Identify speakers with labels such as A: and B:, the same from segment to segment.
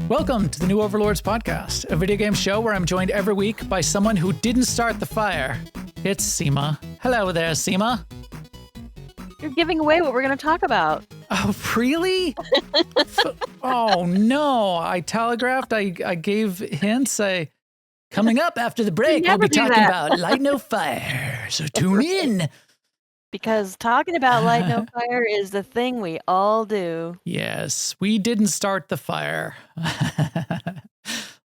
A: Welcome to the new Overlords Podcast, a video game show where I'm joined every week by someone who didn't start the fire. It's Sema. Hello there, Sema.
B: You're giving away what we're going to talk about.
A: Oh, really? Oh, no. I telegraphed. I gave hints. Coming up after the break, we'll be talking about Light No Fire. So tune in.
B: Because talking about Light No Fire is the thing we all do.
A: Yes, we didn't start the fire.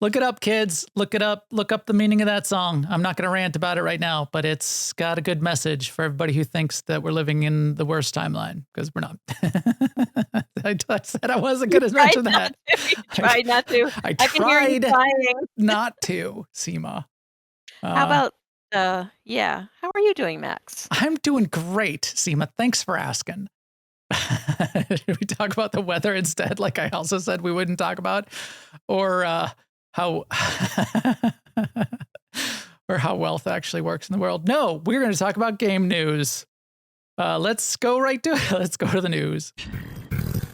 A: Look it up, kids. Look it up. Look up the meaning of that song. I'm not going to rant about it right now, but it's got a good message for everybody who thinks that we're living in the worst timeline, because we're not. I said I wasn't going to mention that.
B: You tried not to.
A: I
B: can hear you
A: tried
B: trying.
A: not to, Sema.
B: How about, how are you doing, Max?
A: I'm doing great, Sema. Thanks for asking. Should we talk about the weather instead, like I also said we wouldn't talk about? Or how wealth actually works in the world? No, we're going to talk about game news. Let's go right to it. Let's go to the news.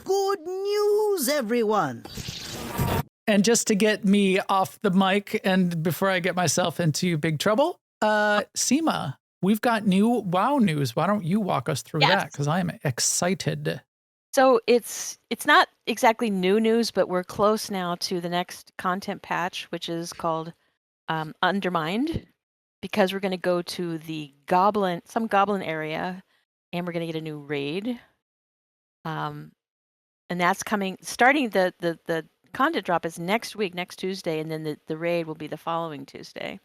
C: Good news, everyone.
A: And just to get me off the mic and before I get myself into big trouble, Sema, we've got new WoW news. Why don't you walk us through that? Because I am excited.
B: So it's not exactly new news, but we're close now to the next content patch, which is called Undermined, because we're going to go to the some goblin area, and we're going to get a new raid. And that's starting the content drop is next week, next Tuesday, and then the raid will be the following Tuesday.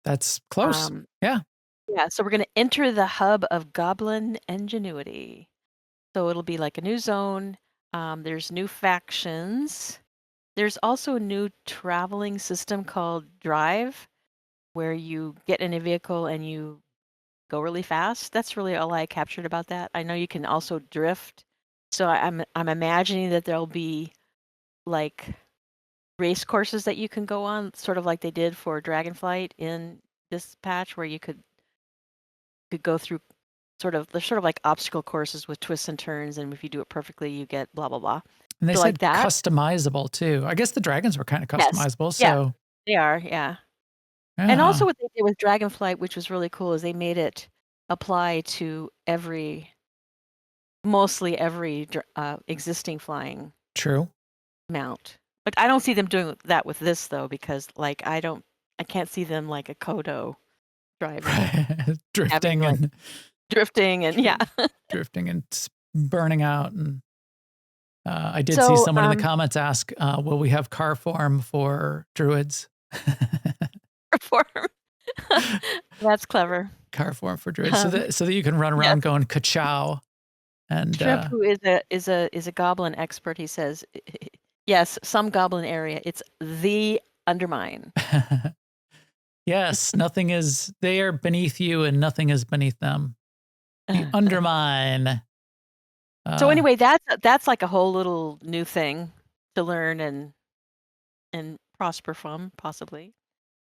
A: That's close. Yeah.
B: Yeah, so we're going to enter the hub of Goblin Ingenuity. So it'll be like a new zone. There's new factions. There's also a new traveling system called Drive, where you get in a vehicle and you go really fast. That's really all I captured about that. I know you can also drift. So I'm imagining that there'll be like race courses that you can go on, sort of like they did for Dragonflight in this patch, where you could go through they're sort of like obstacle courses with twists and turns, and if you do it perfectly, you get blah blah blah.
A: And they
B: so
A: said
B: like that.
A: Customizable too. I guess the dragons were kind of customizable.
B: Yes.
A: So
B: yeah, they are, yeah. And also what they did with Dragonflight, which was really cool, is they made it apply to mostly every existing flying mount. But I don't see them doing that with this though, because like I can't see them like a Kodo driving,
A: drifting and
B: drifting
A: and burning out. And I did see someone in the comments ask, will we have car form for druids?
B: That's clever.
A: Car form for druids, so that you can run around going ka-chow. And
B: Trip, who is a goblin expert, he says, yes, some goblin area, it's the Undermine.
A: Yes, they are beneath you and nothing is beneath them. The Undermine.
B: So anyway, that's like a whole little new thing to learn and prosper from, possibly.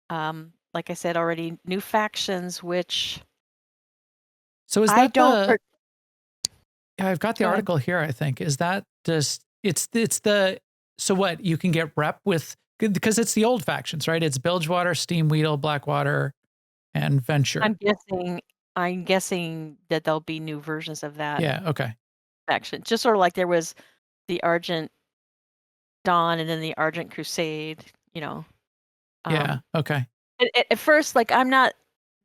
B: Like I said already, new factions, which
A: so is that I've got the article here, I think. Is that just so what you can get rep with, because it's the old factions, right? It's Bilgewater, Steamweedle, Blackwater, and Venture.
B: I'm guessing that there'll be new versions of that.
A: Yeah, okay.
B: Faction. Just sort of like there was the Argent Dawn and then the Argent Crusade,
A: Yeah, okay.
B: At first, like, I'm not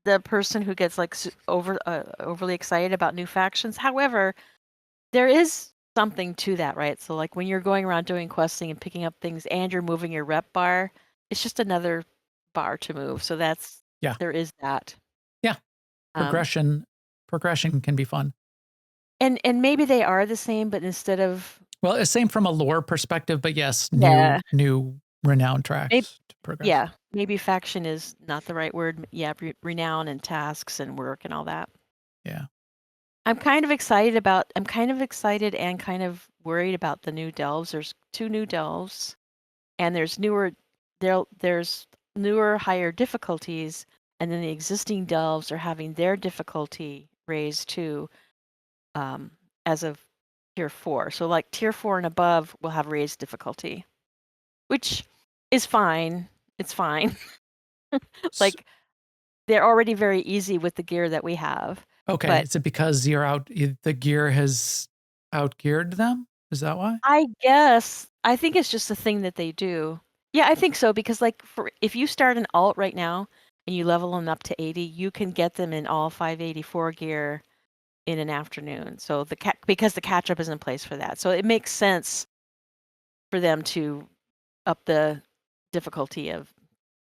B: the person who gets like overly excited about new factions. However, there is something to that, right? So like when you're going around doing questing and picking up things and you're moving your rep bar, it's just another bar to move. So there is that.
A: Yeah. Progression can be fun.
B: And maybe they are the same, but instead of...
A: Well, it's same from a lore perspective, but yes, new renown tracks to progress.
B: Yeah, maybe faction is not the right word. Yeah, renown and tasks and work and all that.
A: Yeah.
B: I'm kind of excited and kind of worried about the new delves. There's 2 new delves, and there's newer, higher difficulties, and then the existing delves are having their difficulty raised too, as of tier 4. So like tier 4 and above will have raised difficulty. which is fine. It's fine.
A: S-
B: Like they're already very easy with the gear that we have.
A: Okay,
B: But
A: is it because the gear has outgeared them? Is that why?
B: I think it's just a thing that they do. Yeah, I think so because like if you start an alt right now and you level them up to 80, you can get them in all 584 gear in an afternoon. So because the catch up is in place for that. So it makes sense for them to up the difficulty of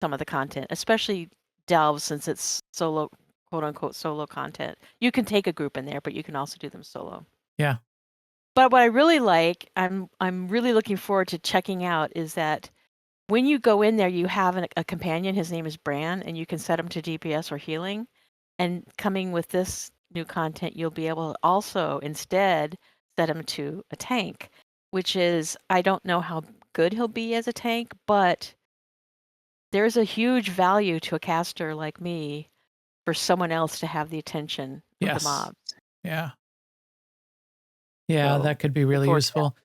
B: some of the content, especially delves since it's solo, quote unquote solo content. You can take a group in there, but you can also do them solo.
A: Yeah.
B: But what I really like, I'm really looking forward to checking out is that when you go in there, you have a companion. His name is Bran, and you can set him to DPS or healing. And coming with this new content, you'll be able to also instead set him to a tank, which is I don't know how good he'll be as a tank, but there's a huge value to a caster like me for someone else to have the attention of the
A: Yes.
B: mobs.
A: Yeah. Yeah,
B: So,
A: that could be
B: look
A: really
B: forward to that.
A: useful.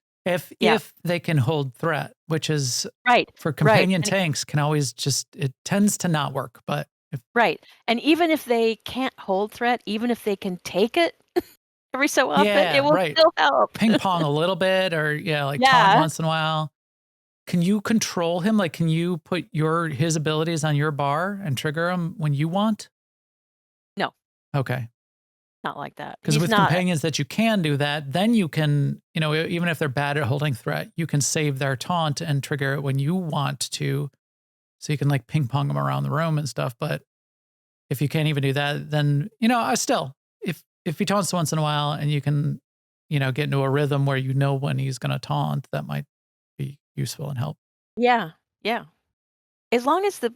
B: Yeah.
A: If they can hold threat, which is
B: Right.
A: for companion
B: And
A: tanks can always it tends to not work, but if
B: right. And even if they can't hold threat, even if they can take it every so often,
A: yeah,
B: it will
A: right.
B: still help.
A: Ping pong a little bit or like taunt
B: Yeah.
A: once in a while. Can you control him? Like, can you put his abilities on your bar and trigger them when you want?
B: No,
A: Okay.
B: not like that.
A: Because
B: He's
A: with
B: not.
A: companions that you can do that, then you can, even if they're bad at holding threat, you can save their taunt and trigger it when you want to. So you can like ping pong them around the room and stuff. But if you can't even do that, then, I still, if he taunts once in a while and you can, get into a rhythm where you know when he's going to taunt, that might be useful and help.
B: Yeah. Yeah. As long as the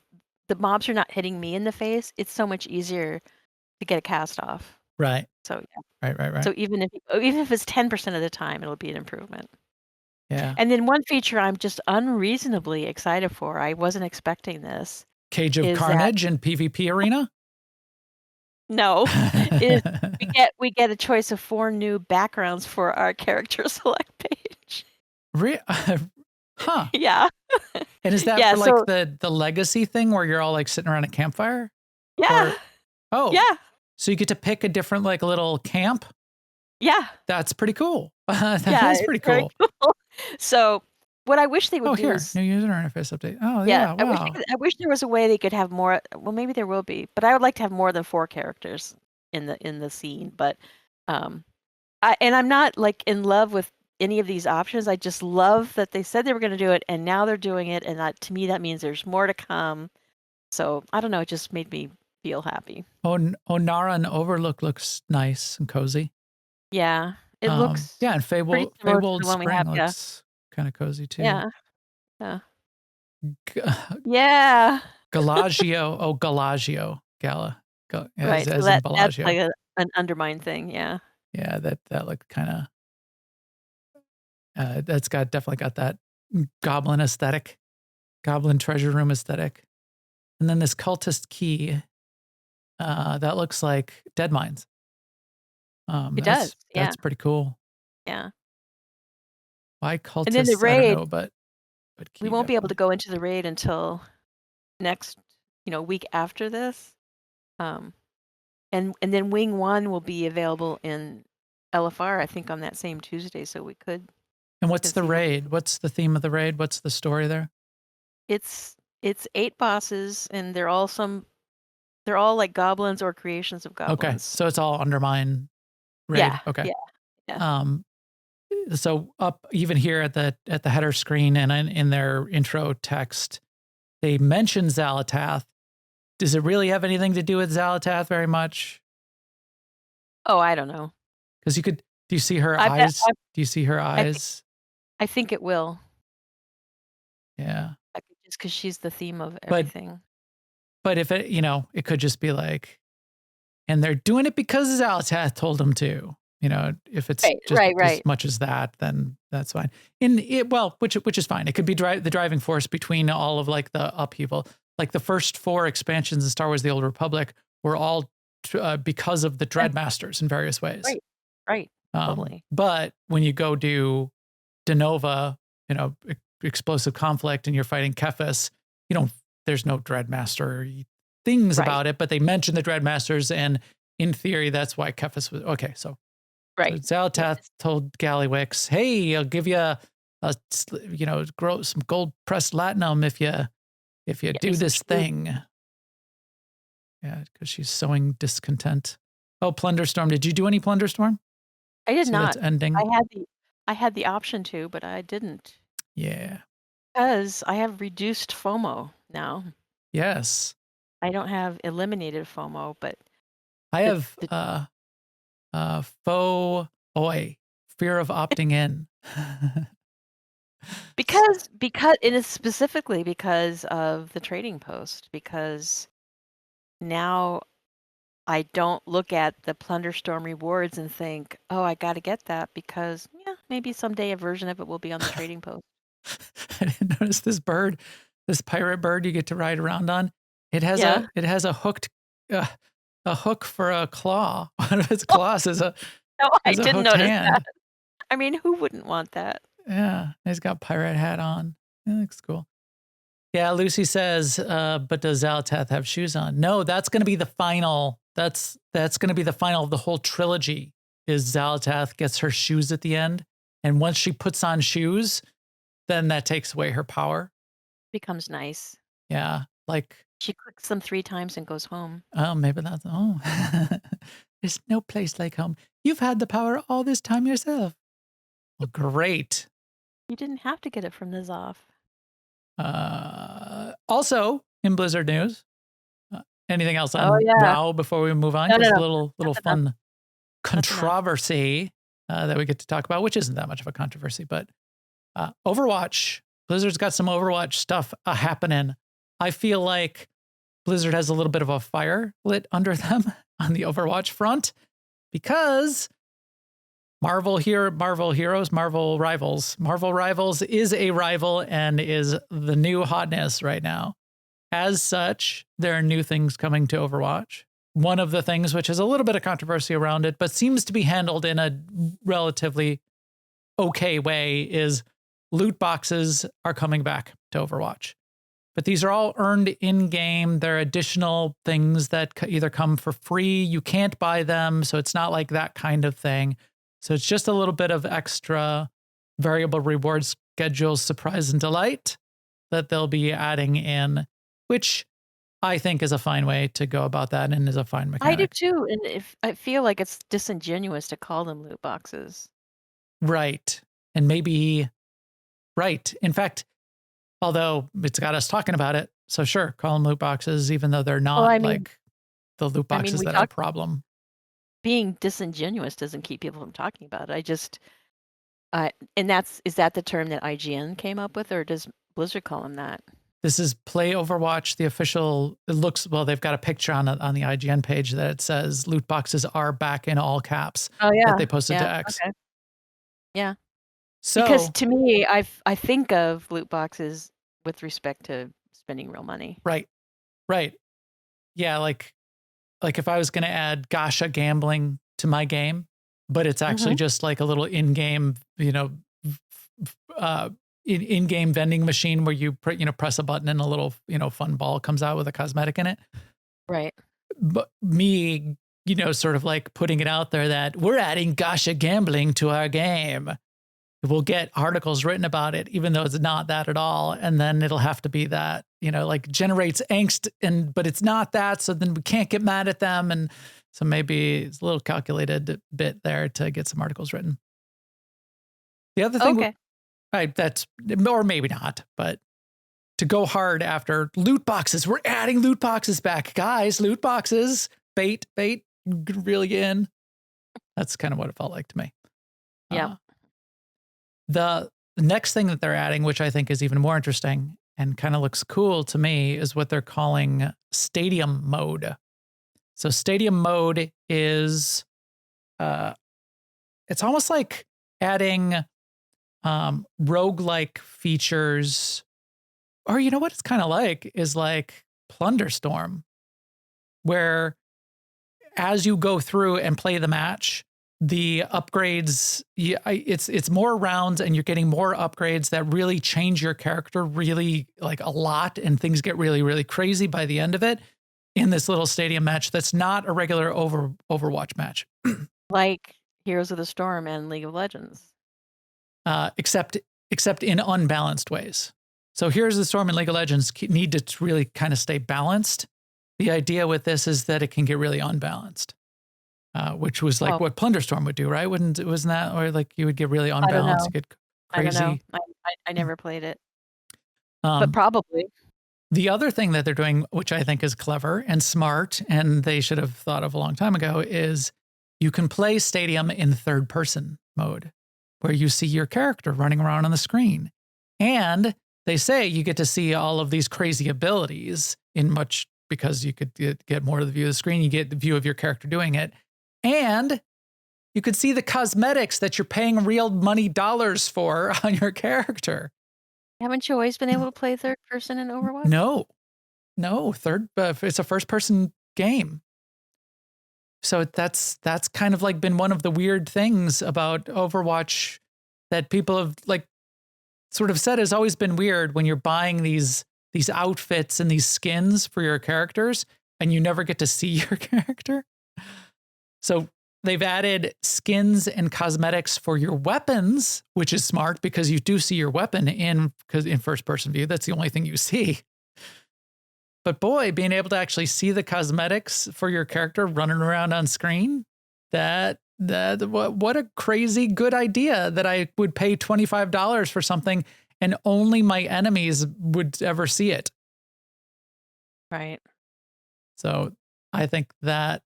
B: mobs are not hitting me in the face, it's so much easier to get a cast off.
A: Right.
B: So yeah.
A: Right.
B: So even if it's 10% of the time, it'll be an improvement.
A: Yeah.
B: And then one feature I'm just unreasonably excited for, I wasn't expecting this.
A: Cage of
B: Is that-
A: Carnage in PvP arena?
B: No, is we get a choice of 4 new backgrounds for our character select page.
A: Huh.
B: Yeah.
A: And is that
B: Yeah,
A: for like
B: so-
A: the legacy thing where you're all like sitting around a campfire?
B: Yeah.
A: Oh.
B: Yeah.
A: So you get to pick a different like little camp?
B: Yeah.
A: That's pretty cool. That
B: Yeah,
A: is pretty
B: it's very
A: cool.
B: cool. So what I wish they would do
A: Here,
B: is
A: new user interface update. Oh yeah, wow.
B: I wish there was a way they could have more. Well, maybe there will be, but I would like to have more than 4 characters in the scene. But I'm not like in love with any of these options. I just love that they said they were going to do it, and now they're doing it, and to me that means there's more to come. So I don't know. It just made me feel happy.
A: Onara and Overlook looks nice and cozy.
B: Yeah, it looks.
A: Yeah, and
B: pretty similar to
A: Fabled
B: the one we
A: Spring
B: have, yeah.
A: looks kind of cozy too.
B: Yeah. Yeah.
A: G-
B: Yeah.
A: Galagio. Oh, Galagio. Gala.
B: Right.
A: As
B: So
A: in
B: that's
A: Bellagio.
B: like an undermine thing. Yeah.
A: Yeah, that looked kind of. That's definitely got that goblin aesthetic, goblin treasure room aesthetic, and then this cultist key. That looks like Dead Mines.
B: It does. Yeah.
A: That's pretty cool.
B: Yeah.
A: Why cultists?
B: And then the
A: I
B: raid,
A: don't know, but
B: we won't be able to go into the raid until next, week after this. And then Wing 1 will be available in LFR, I think, on that same Tuesday. So we could.
A: And what's the
B: see what-
A: raid? What's the theme of the raid? What's the story there?
B: It's 8 bosses, and they're all like goblins or creations of goblins.
A: Okay, so it's all Undermine raid.
B: Yeah.
A: Okay.
B: Yeah.
A: So up even here at the header screen and in their intro text, they mention Xalatath. Does it really have anything to do with Xalatath very much?
B: Oh, I don't know.
A: Because do you see her
B: I bet-
A: eyes? Do you see her eyes?
B: I think it will.
A: Yeah.
B: Just because she's the theme of everything.
A: But if it, it could just be like, and they're doing it because Xalatath told them to. If it's just as much as that, then that's fine. Which is fine. It could be the driving force between all of like the upheaval. Like the first 4 expansions in Star Wars: The Old Republic were all because of the Dreadmasters in various ways.
B: Right. Totally.
A: But when you go do De Nova, explosive conflict and you're fighting Kephis, there's no Dreadmaster things
B: Right.
A: about it, but they mention the Dreadmasters, and in theory, that's why Kephis was okay. So
B: Right.
A: Zalatath told Gallywix, "Hey, I'll give you grow some gold pressed latinum if you
B: Get me
A: do
B: some
A: this
B: shoes.
A: thing." Yeah, because she's sowing discontent. Oh, Plunderstorm! Did you do any Plunderstorm?
B: I did
A: See,
B: not.
A: that's ending.
B: I had the option to, but I didn't
A: Yeah.
B: because I have reduced FOMO now.
A: Yes.
B: I don't have eliminated FOMO, but
A: I
B: the
A: have
B: the
A: faux oi, fear of opting in.
B: because it is specifically because of the trading post, because now I don't look at the Plunderstorm rewards and think, "Oh, I gotta get that," because, yeah, maybe someday a version of it will be on the trading post.
A: I didn't notice this bird, this pirate bird you get to ride around on. It has
B: Yeah.
A: a hooked a hook for a claw. One of its claws is a
B: No, I
A: is a
B: didn't
A: hooked
B: notice
A: hand.
B: that. I mean, who wouldn't want that?
A: Yeah, he's got pirate hat on. It looks cool. Yeah, Lucy says, but does Zalatath have shoes on? No, that's going to be the final. That's going to be the final of the whole trilogy. Is Zalatath gets her shoes at the end, and once she puts on shoes, then that takes away her power.
B: Becomes nice.
A: Yeah, like
B: She clicks them 3 times and goes home.
A: maybe that's there's no place like home. You've had the power all this time yourself. Well, great.
B: You didn't have to get it from the Zoff.
A: Also, in Blizzard news, anything else on
B: Oh, yeah.
A: WoW before we move on?
B: No, no,
A: Just a
B: no.
A: little
B: That's
A: fun
B: enough.
A: controversy that we get to talk about, which isn't that much of a controversy, but Overwatch. Blizzard's got some Overwatch stuff happening. I feel like Blizzard has a little bit of a fire lit under them on the Overwatch front because Marvel Rivals is a rival and is the new hotness right now. As such, there are new things coming to Overwatch. One of the things which has a little bit of controversy around it, but seems to be handled in a relatively okay way, is loot boxes are coming back to Overwatch. But these are all earned in-game. They're additional things that either come for free. You can't buy them, so it's not like that kind of thing. So it's just a little bit of extra variable reward schedule surprise and delight that they'll be adding in, which I think is a fine way to go about that and is a fine mechanic.
B: I do too, and if I feel like it's disingenuous to call them loot boxes.
A: Right. And maybe, right. In fact, although it's got us talking about it, so sure, call them loot boxes, even though they're not like the loot boxes that are a problem.
B: Being disingenuous doesn't keep people from talking about it. And is that the term that IGN came up with, or does Blizzard call them that?
A: This is Play Overwatch, the official. It looks, well, they've got a picture on the IGN page that it says loot boxes are back in all caps.
B: Oh, yeah.
A: That they posted to X.
B: Okay. Yeah.
A: So,
B: because to me, I think of loot boxes with respect to spending real money.
A: Right. Yeah, like if I was going to add Gacha gambling to my game, but it's actually just like a little in-game, in-game vending machine where you press a button and a little, fun ball comes out with a cosmetic in it.
B: Right.
A: But me, sort of like putting it out there that we're adding Gacha gambling to our game. We'll get articles written about it, even though it's not that at all. And then it'll have to be that, like generates angst, but it's not that. So then we can't get mad at them. And so maybe it's a little calculated bit there to get some articles written. The other thing, or maybe not, but to go hard after loot boxes. We're adding loot boxes back, guys. Loot boxes, bait, really in. That's kind of what it felt like to me.
B: Yeah.
A: The next thing that they're adding, which I think is even more interesting and kind of looks cool to me, is what they're calling Stadium Mode. So Stadium Mode is, it's almost like adding roguelike features, or you know what it's kind of like is like Plunderstorm, where as you go through and play the match, the upgrades, it's more rounds and you're getting more upgrades that really change your character really like a lot, and things get really, really crazy by the end of it in this little stadium match that's not a regular Overwatch match.
B: Like Heroes of the Storm and League of Legends.
A: Except in unbalanced ways. So Heroes of the Storm and League of Legends need to really kind of stay balanced. The idea with this is that it can get really unbalanced. Which was like what Plunderstorm would do, right? Wasn't that, or like you would get really unbalanced, get crazy?
B: I don't know. I never played it, but probably.
A: The other thing that they're doing, which I think is clever and smart, and they should have thought of a long time ago, is you can play Stadium in third person mode, where you see your character running around on the screen, and they say you get to see all of these crazy abilities because you could get more of the view of the screen. You get the view of your character doing it. And you could see the cosmetics that you're paying real money dollars for on your character.
B: Haven't you always been able to play third person in Overwatch?
A: No, it's a first person game. So that's kind of like been one of the weird things about Overwatch that people have like sort of said has always been weird, when you're buying these outfits and these skins for your characters and you never get to see your character. So they've added skins and cosmetics for your weapons, which is smart because you do see your weapon in first person view. That's the only thing you see. But boy, being able to actually see the cosmetics for your character running around on screen, what a crazy good idea that I would pay $25 for something and only my enemies would ever see it.
B: Right.
A: So I think that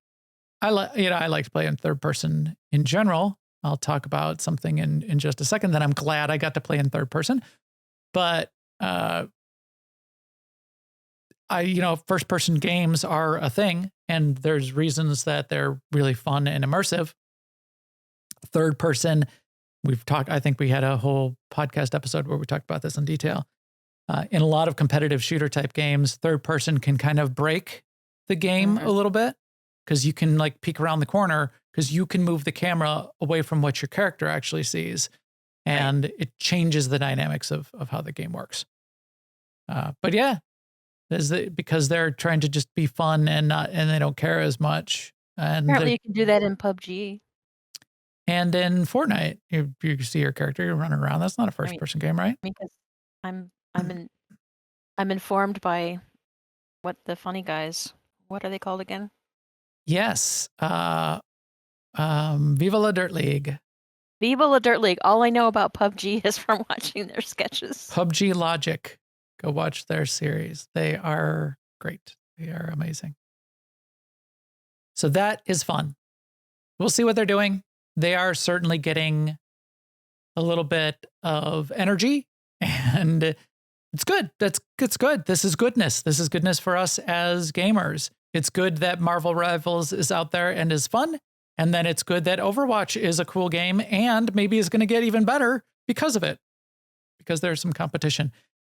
A: I like to play in third person in general. I'll talk about something in just a second that I'm glad I got to play in third person. But first person games are a thing, and there's reasons that they're really fun and immersive. Third person, I think we had a whole podcast episode where we talked about this in detail. In a lot of competitive shooter type games, third person can kind of break the game a little bit, because you can like peek around the corner, because you can move the camera away from what your character actually sees. And it changes the dynamics of how the game works. But yeah, because they're trying to just be fun and they don't care as much. And
B: apparently you can do that in PUBG.
A: And in Fortnite, you see your character, you're running around. That's not a first person game, right?
B: Because I'm informed by what the funny guys, what are they called again?
A: Yes. Viva la Dirt League.
B: Viva la Dirt League. All I know about PUBG is from watching their sketches.
A: PUBG Logic. Go watch their series. They are great. They are amazing. So that is fun. We'll see what they're doing. They are certainly getting a little bit of energy, and it's good. It's good. This is goodness. This is goodness for us as gamers. It's good that Marvel Rivals is out there and is fun. And then it's good that Overwatch is a cool game and maybe is going to get even better because of it, because there's some competition.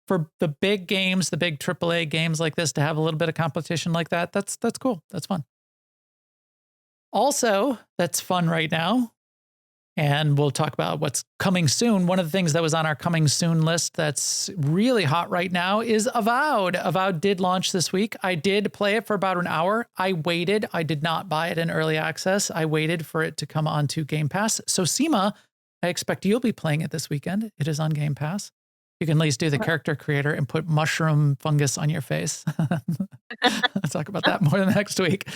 A: For the big games, the big AAA games like this, to have a little bit of competition like that, that's cool. That's fun. Also, that's fun right now, and we'll talk about what's coming soon. One of the things that was on our coming soon list that's really hot right now is Avowed. Avowed did launch this week. I did play it for about an hour. I waited. I did not buy it in early access. I waited for it to come onto Game Pass. So Sema, I expect you'll be playing it this weekend. It is on Game Pass. You can at least do the character creator and put mushroom fungus on your face. I'll talk about that more next week.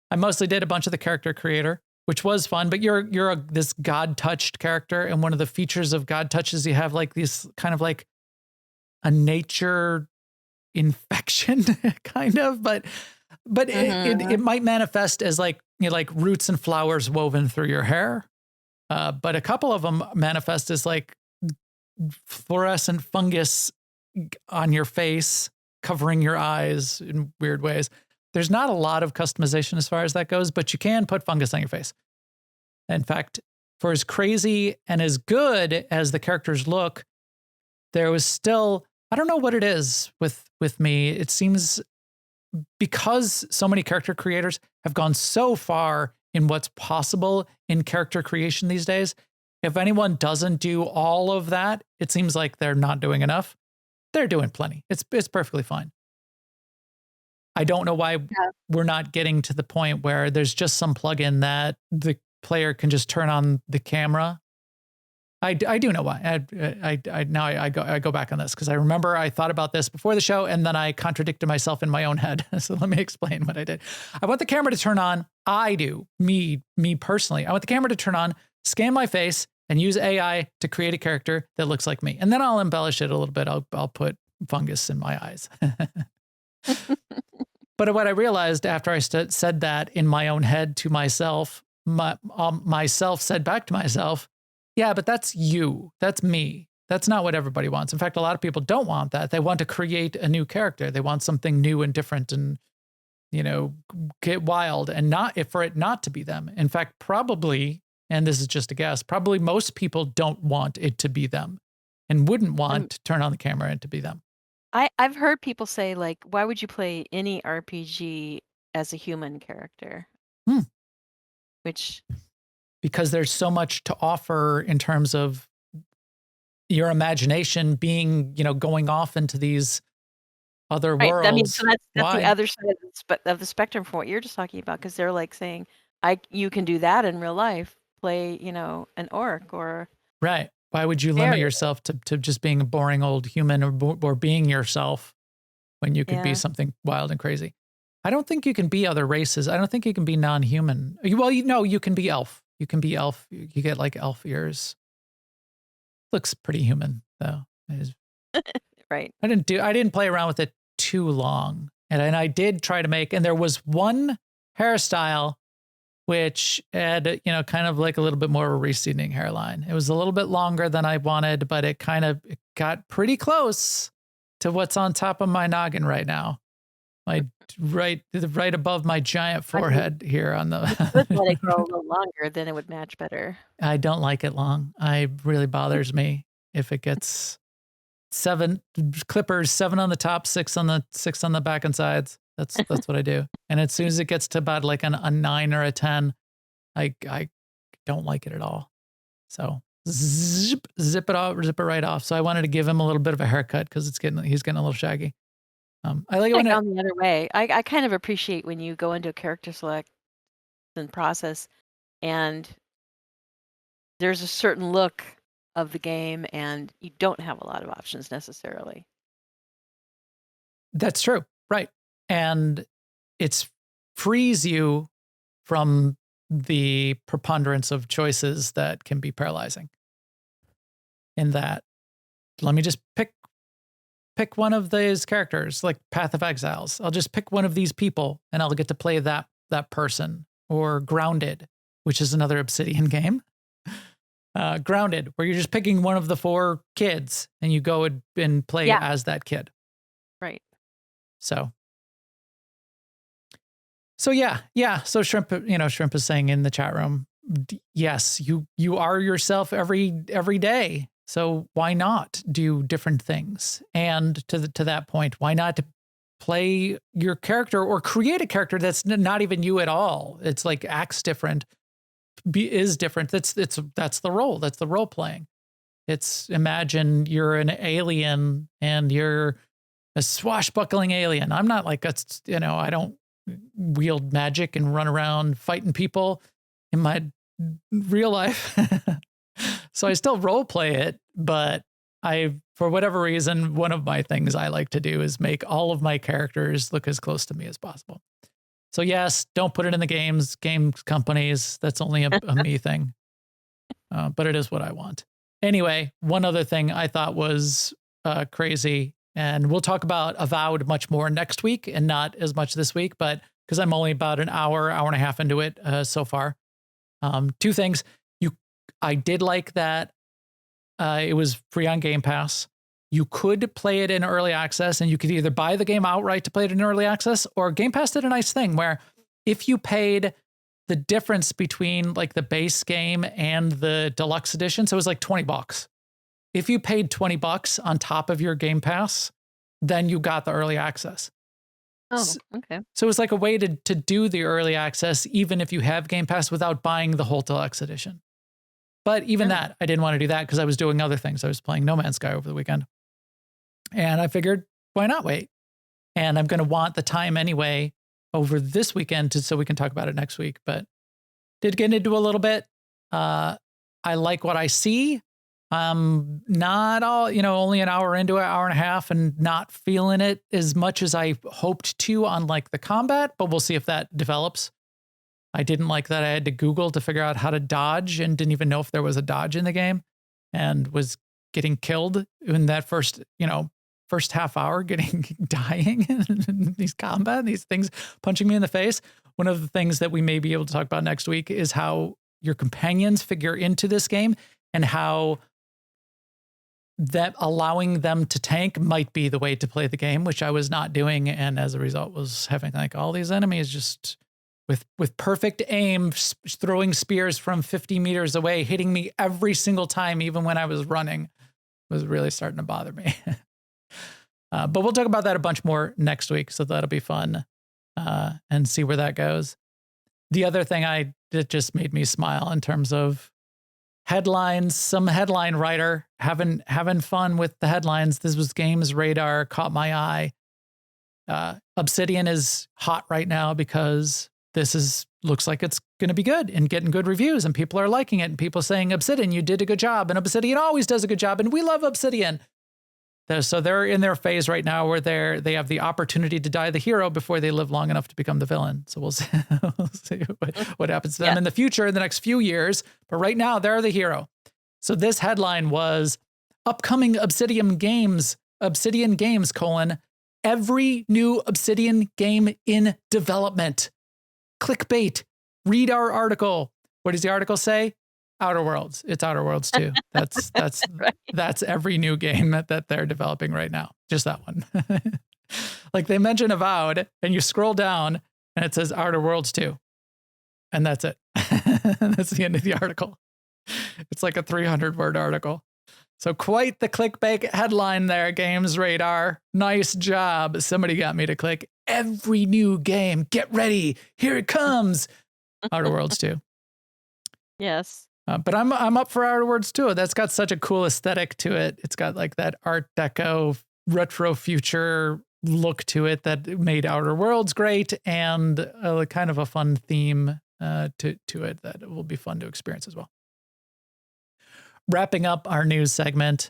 A: I mostly did a bunch of the character creator, which was fun, but you're this God touched character. And one of the features of God touches, you have like these kind of like a nature infection kind of, but it might manifest as like, like roots and flowers woven through your hair. But a couple of them manifest as like fluorescent fungus on your face, covering your eyes in weird ways. There's not a lot of customization as far as that goes, but you can put fungus on your face. In fact, for as crazy and as good as the characters look, there was still, I don't know what it is with me. It seems because so many character creators have gone so far in what's possible in character creation these days. If anyone doesn't do all of that, it seems like they're not doing enough. They're doing plenty. It's perfectly fine. I don't know why we're not getting to the point where there's just some plugin that the player can just turn on the camera. I do know why. I go back on this because I remember I thought about this before the show and then I contradicted myself in my own head. So let me explain what I did. I want the camera to turn on. Me personally. I want the camera to turn on, scan my face, and use AI to create a character that looks like me. And then I'll embellish it a little bit. I'll put fungus in my eyes. But what I realized after I said that in my own head to myself, myself said back to myself, yeah, but that's you. That's me. That's not what everybody wants. In fact, a lot of people don't want that. They want to create a new character. They want something new and different and, get wild and for it not to be them. In fact, probably, and this is just a guess, probably most people don't want it to be them and wouldn't want to turn on the camera and to be them.
B: I've heard people say, like, why would you play any RPG as a human character?
A: Because there's so much to offer in terms of your imagination being, going off into these other worlds.
B: I mean, so that's the other side of the spectrum from what you're just talking about, because they're like saying, you can do that in real life, play, an orc or...
A: Right. Why would you limit yourself to just being a boring old human or being yourself when you could be something wild and crazy? I don't think you can be other races. I don't think you can be non-human. Well, you can be elf. You can be elf. You get like elf ears. Looks pretty human though.
B: Right.
A: I didn't play around with it too long. And I did try to make, and there was one hairstyle which had, kind of like a little bit more of a receding hairline. It was a little bit longer than I wanted, but it got pretty close to what's on top of my noggin right now. My right above my giant forehead here on the.
B: Let it grow a little longer, then it would match better.
A: I don't like it long. It really bothers me if it gets 7 clippers, 7 on the top, 6 on the back and sides. That's what I do. And as soon as it gets to about like a 9 or a 10, I don't like it at all. So zip it right off. So I wanted to give him a little bit of a haircut because he's getting a little shaggy. I like it when
B: gone the other way. I kind of appreciate when you go into a character selection process and there's a certain look of the game and you don't have a lot of options necessarily.
A: That's true. Right. And it frees you from the preponderance of choices that can be paralyzing. In that, let me just pick one of these characters, like Path of Exiles. I'll just pick one of these people and I'll get to play that person. Or Grounded, which is another Obsidian game. Grounded, where you're just picking one of the 4 kids and you go and play as that kid.
B: Right.
A: So yeah. So Shrimp is saying in the chat room, yes, you are yourself every day. So why not do different things? And to that point, why not play your character or create a character that's not even you at all? It's like acts different, is different. That's the role. That's the role playing. It's imagine you're an alien and you're a swashbuckling alien. I'm not like I don't wield magic and run around fighting people in my real life. So I still role play it, but for whatever reason, one of my things I like to do is make all of my characters look as close to me as possible. So yes, don't put it in the game companies. That's only a me thing. But it is what I want. Anyway, one other thing I thought was crazy, and we'll talk about Avowed much more next week and not as much this week, but because I'm only about an hour and a half into it so far. 2 things. I did like that it was free on Game Pass. You could play it in early access, and you could either buy the game outright to play it in early access, or Game Pass did a nice thing where if you paid the difference between like the base game and the deluxe edition, so it was like $20. If you paid $20 on top of your Game Pass, then you got the early access.
B: Oh, okay.
A: So it's like a way to do the early access, even if you have Game Pass, without buying the whole deluxe edition. But even that, I didn't want to do that because I was doing other things. I was playing No Man's Sky over the weekend. And I figured, why not wait? And I'm going to want the time anyway over this weekend so we can talk about it next week. But did get into a little bit. I like what I see. Not all, only an hour into it, hour and a half, and not feeling it as much as I hoped to on like the combat, but we'll see if that develops. I didn't like that I had to Google to figure out how to dodge and didn't even know if there was a dodge in the game and was getting killed in that first half hour, dying in these combat, these things punching me in the face. One of the things that we may be able to talk about next week is how your companions figure into this game and how that allowing them to tank might be the way to play the game, which I was not doing. And as a result was having like all these enemies just with perfect aim, throwing spears from 50 meters away, hitting me every single time, even when I was running, was really starting to bother me. But we'll talk about that a bunch more next week. So that'll be fun and see where that goes. The other thing that just made me smile in terms of headlines, some headline writer having fun with the headlines. This was Games Radar caught my eye. Obsidian is hot right now because looks like it's going to be good and getting good reviews and people are liking it and people saying, Obsidian, you did a good job. And Obsidian always does a good job. And we love Obsidian. So they're in their phase right now where they have the opportunity to die the hero before they live long enough to become the villain. So we'll see what happens to them in the future, in the next few years. But right now, they're the hero. So this headline was upcoming Obsidian Games, every new Obsidian game in development. Clickbait. Read our article. What does the article say? Outer Worlds. It's Outer Worlds 2. That's
B: right.
A: That's every new game that they're developing right now. Just that one. Like they mention Avowed and you scroll down and it says Outer Worlds 2. And that's it. That's the end of the article. It's like a 300-word article. So quite the clickbait headline there, Games Radar. Nice job. Somebody got me to click every new game. Get ready. Here it comes. Outer Worlds 2.
B: Yes.
A: But I'm up for Outer Worlds 2. That's got such a cool aesthetic to it. It's got like that Art Deco retro future look to it that made Outer Worlds great and kind of a fun theme to it that will be fun to experience as well. Wrapping up our news segment.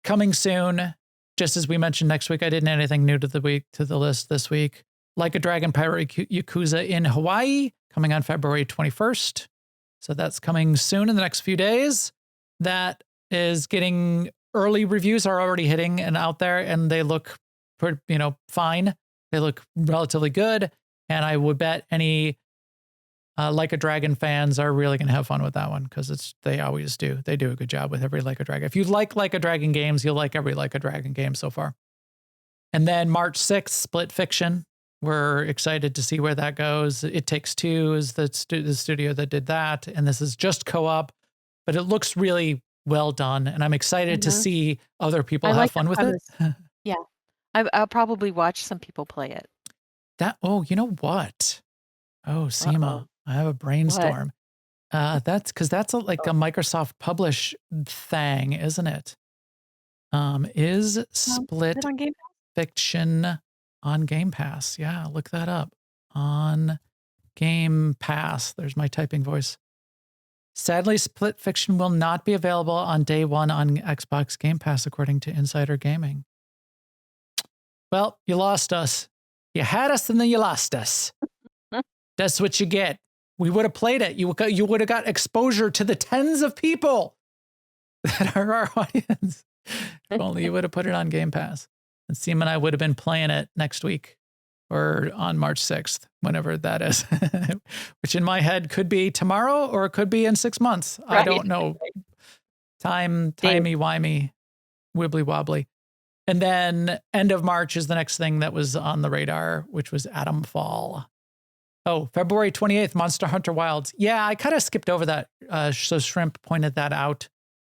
A: Coming soon, just as we mentioned next week, I didn't add anything new to the list this week. Like a Dragon Pirate Yakuza in Hawaii, coming on February 21st. So that's coming soon in the next few days. That is getting early reviews are already hitting and out there, and they look, fine. They look relatively good, and I would bet any Like a Dragon fans are really going to have fun with that one because they always do. They do a good job with every Like a Dragon. If you like a Dragon games, you'll like every Like a Dragon game so far. And then March 6th, Split Fiction. We're excited to see where that goes. It Takes Two is the studio that did that. And this is just co-op, but it looks really well done. And I'm excited to see other people have fun with it.
B: Yeah. I'll probably watch some people play it.
A: You know what? Oh, Sema, I have a brainstorm. That's because that's like a Microsoft publish thing, isn't it? Is Split
B: is it on Game Pass?
A: Fiction on Game Pass? Yeah, look that up. On Game Pass. There's my typing voice. Sadly, Split Fiction will not be available on day one on Xbox Game Pass, according to Insider Gaming. Well, you lost us. You had us and then you lost us. That's what you get. We would have played it. You would have got exposure to the tens of people that are our audience. If only you would have put it on Game Pass. And Seema and I would have been playing it next week or on March 6th, whenever that is. Which in my head could be tomorrow or it could be in 6 months. Right. I don't know. Timey-wimey, wibbly-wobbly. And then end of March is the next thing that was on the radar, which was Atom Fall. Oh, February 28th, Monster Hunter Wilds. Yeah, I kind of skipped over that. So Shrimp pointed that out.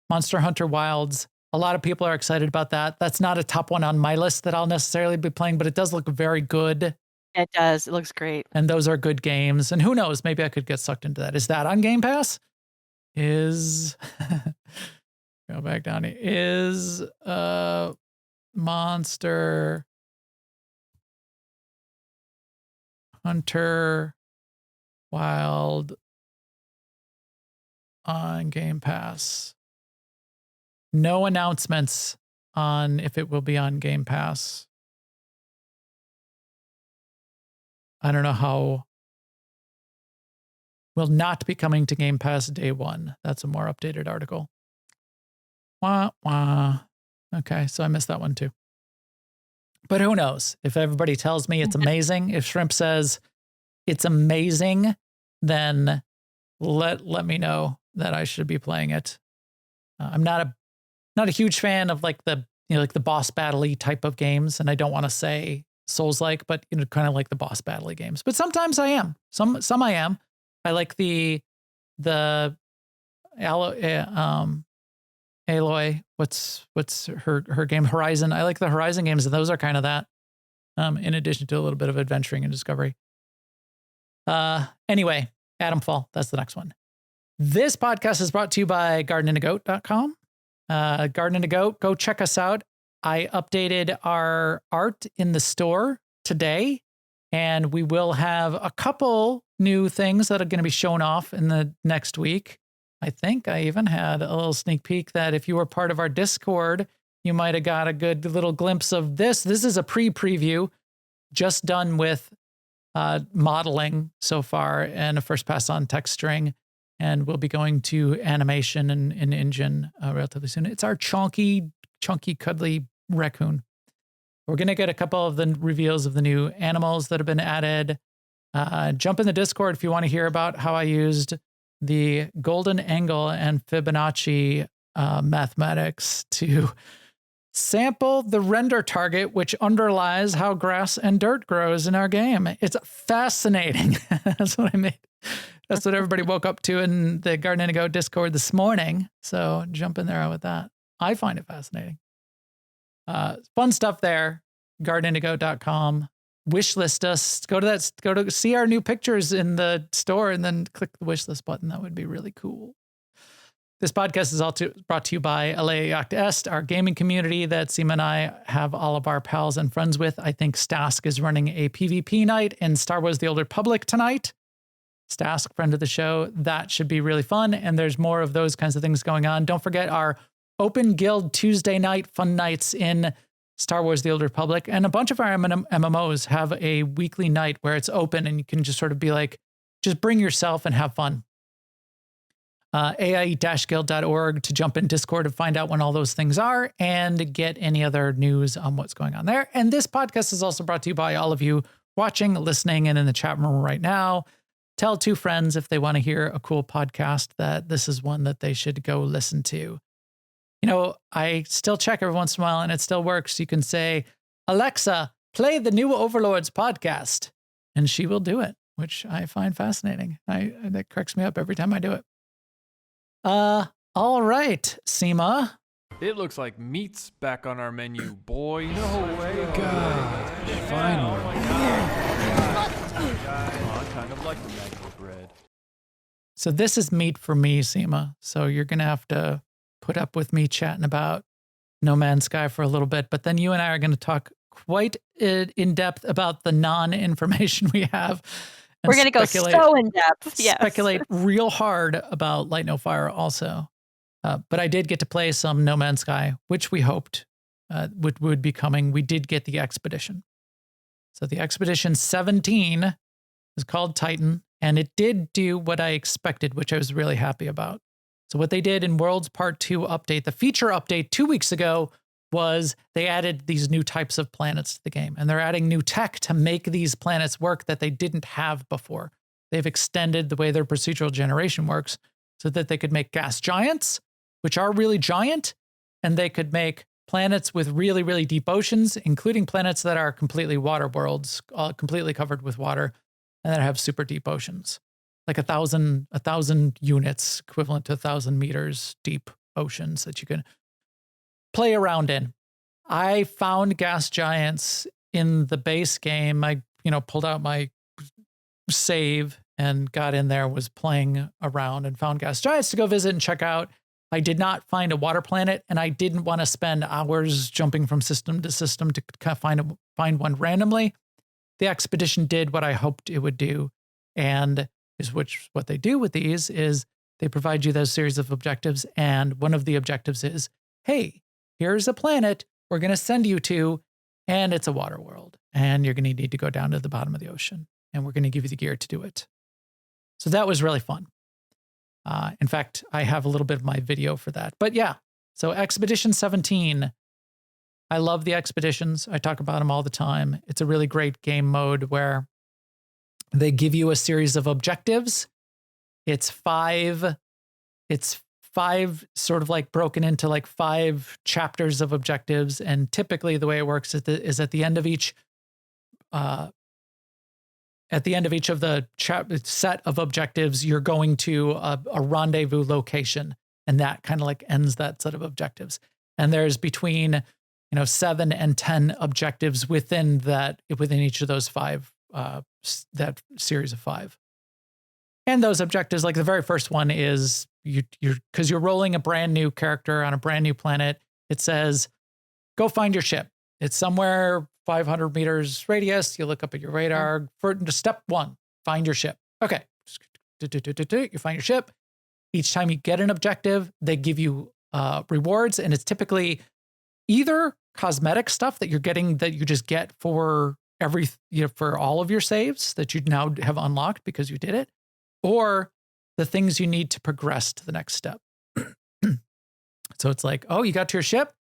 A: Monster Hunter Wilds A lot of people are excited about that. That's not a top one on my list that I'll necessarily be playing, but it does look very good.
B: It does. It looks great.
A: And those are good games. And who knows, maybe I could get sucked into that. Is that on Game Pass? Go back down here. Is Monster Hunter Wild on Game Pass? No announcements on if it will be on Game Pass. I don't know how. Will not be coming to Game Pass day one. That's a more updated article. Wah, wah. Okay, so I missed that one too. But who knows? If everybody tells me it's amazing, if Shrimp says it's amazing, then let me know that I should be playing it. I'm not a huge fan of like the boss battle-y type of games, and I don't want to say Souls-like, but kind of like the boss battle-y games. But sometimes I am. Some I am. I like the Aloy. What's her game? Horizon. I like the Horizon games, and those are kind of that. In addition to a little bit of adventuring and discovery. Anyway, Adamfall. That's the next one. This podcast is brought to you by gardenindagoat.com. Garden and a Goat, go check us out. I updated our art in the store today, and we will have a couple new things that are going to be shown off in the next week. I think I even had a little sneak peek that if you were part of our Discord, you might have got a good little glimpse of this. This is a pre-preview, just done with modeling so far and a first pass on text string. And we'll be going to animation and engine relatively soon. It's our chunky, cuddly raccoon. We're going to get a couple of the reveals of the new animals that have been added. Jump in the Discord if you want to hear about how I used the golden angle and Fibonacci mathematics to sample the render target, which underlies how grass and dirt grows in our game. It's fascinating. That's what I made. That's what everybody woke up to in the Garden and Go Discord this morning. So jump in there with that. I find it fascinating. Fun stuff there. gardenindago.com. Wishlist us. Go to see our new pictures in the store and then click the wishlist button. That would be really cool. This podcast is also brought to you by LA Yacht Est, our gaming community that Sema and I have all of our pals and friends with. I think Stask is running a PvP night in Star Wars The Old Republic tonight. Stask, friend of the show. That should be really fun. And there's more of those kinds of things going on. Don't forget our Open Guild Tuesday night fun nights in Star Wars The Old Republic. And a bunch of our MMOs have a weekly night where it's open and you can just sort of be like, just bring yourself and have fun. AIE-guild.org to jump in Discord and find out when all those things are and get any other news on what's going on there. And this podcast is also brought to you by all of you watching, listening, and in the chat room right now. Tell two friends if they want to hear a cool podcast that this is one that they should go listen to. You know, I still check every once in a while and it still works. You can say, Alexa, play the new Overlords podcast. And she will do it, which I find fascinating. That cracks me up every time I do it. All right, Sema.
D: It looks like meat's back on our menu, boys.
E: No way, God. Finally.
D: I kind of like the mango bread.
A: So this is meat for me, Sema. So you're going to have to put up with me chatting about No Man's Sky for a little bit. But then you and I are going to talk quite in depth about the non-information we have.
B: We're going to go so in depth. Yes.
A: Speculate real hard about Light No Fire also. But I did get to play some No Man's Sky, which we hoped would be coming. We did get the Expedition. So the Expedition 17 is called Titan, and it did do what I expected, which I was really happy about. So what they did in Worlds Part 2 update, the feature update 2 weeks ago, was they added these new types of planets to the game. And they're adding new tech to make these planets work that they didn't have before. They've extended the way their procedural generation works so that they could make gas giants, which are really giant, and they could make planets with really, really deep oceans, including planets that are completely water worlds, completely covered with water, and that have super deep oceans. Like 1,000 units, equivalent to 1,000 meters deep oceans that you can. play around in. I found gas giants in the base game. I, pulled out my save and got in there, was playing around and found gas giants to go visit and check out. I did not find a water planet, and I didn't want to spend hours jumping from system to system to kind of find one randomly. The expedition did what I hoped it would do, and what they do with these is they provide you those series of objectives, and one of the objectives is, hey, here's a planet we're going to send you to, and it's a water world, and you're going to need to go down to the bottom of the ocean, and we're going to give you the gear to do it. So that was really fun. In fact, I have a little bit of my video for that. But yeah, so Expedition 17. I love the expeditions. I talk about them all the time. It's a really great game mode where they give you a series of objectives. It's five sort of like broken into like 5 chapters of objectives. And typically the way it works is at the end of each of the set of objectives, you're going to a rendezvous location, and that kind of like ends that set of objectives. And there's between 7 and 10 objectives within each of those 5, that series of 5. And those objectives, like the very first one is because you're rolling a brand new character on a brand new planet. It says, go find your ship. It's somewhere 500 meters radius. You look up at your radar for step 1, find your ship. Okay. You find your ship. Each time you get an objective, they give you rewards. And it's typically either cosmetic stuff that you're getting that you just get for for all of your saves that you now have unlocked because you did it, or the things you need to progress to the next step. So it's like, oh, you got to your ship.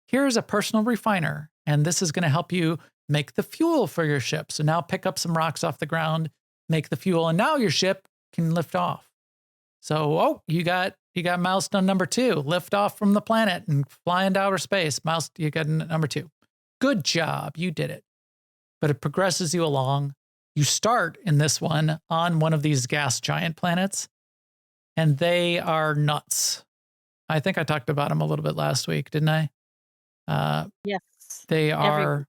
A: Here's a personal refiner, and this is going to help you make the fuel for your ship. So now pick up some rocks off the ground, make the fuel, and now your ship can lift off. So, you got milestone number 2, lift off from the planet and fly into outer space. You got number 2. Good job, you did it. But it progresses you along. You start in this one on one of these gas giant planets, and they are nuts. I think I talked about them a little bit last week, didn't I?
B: Yes.
A: They are,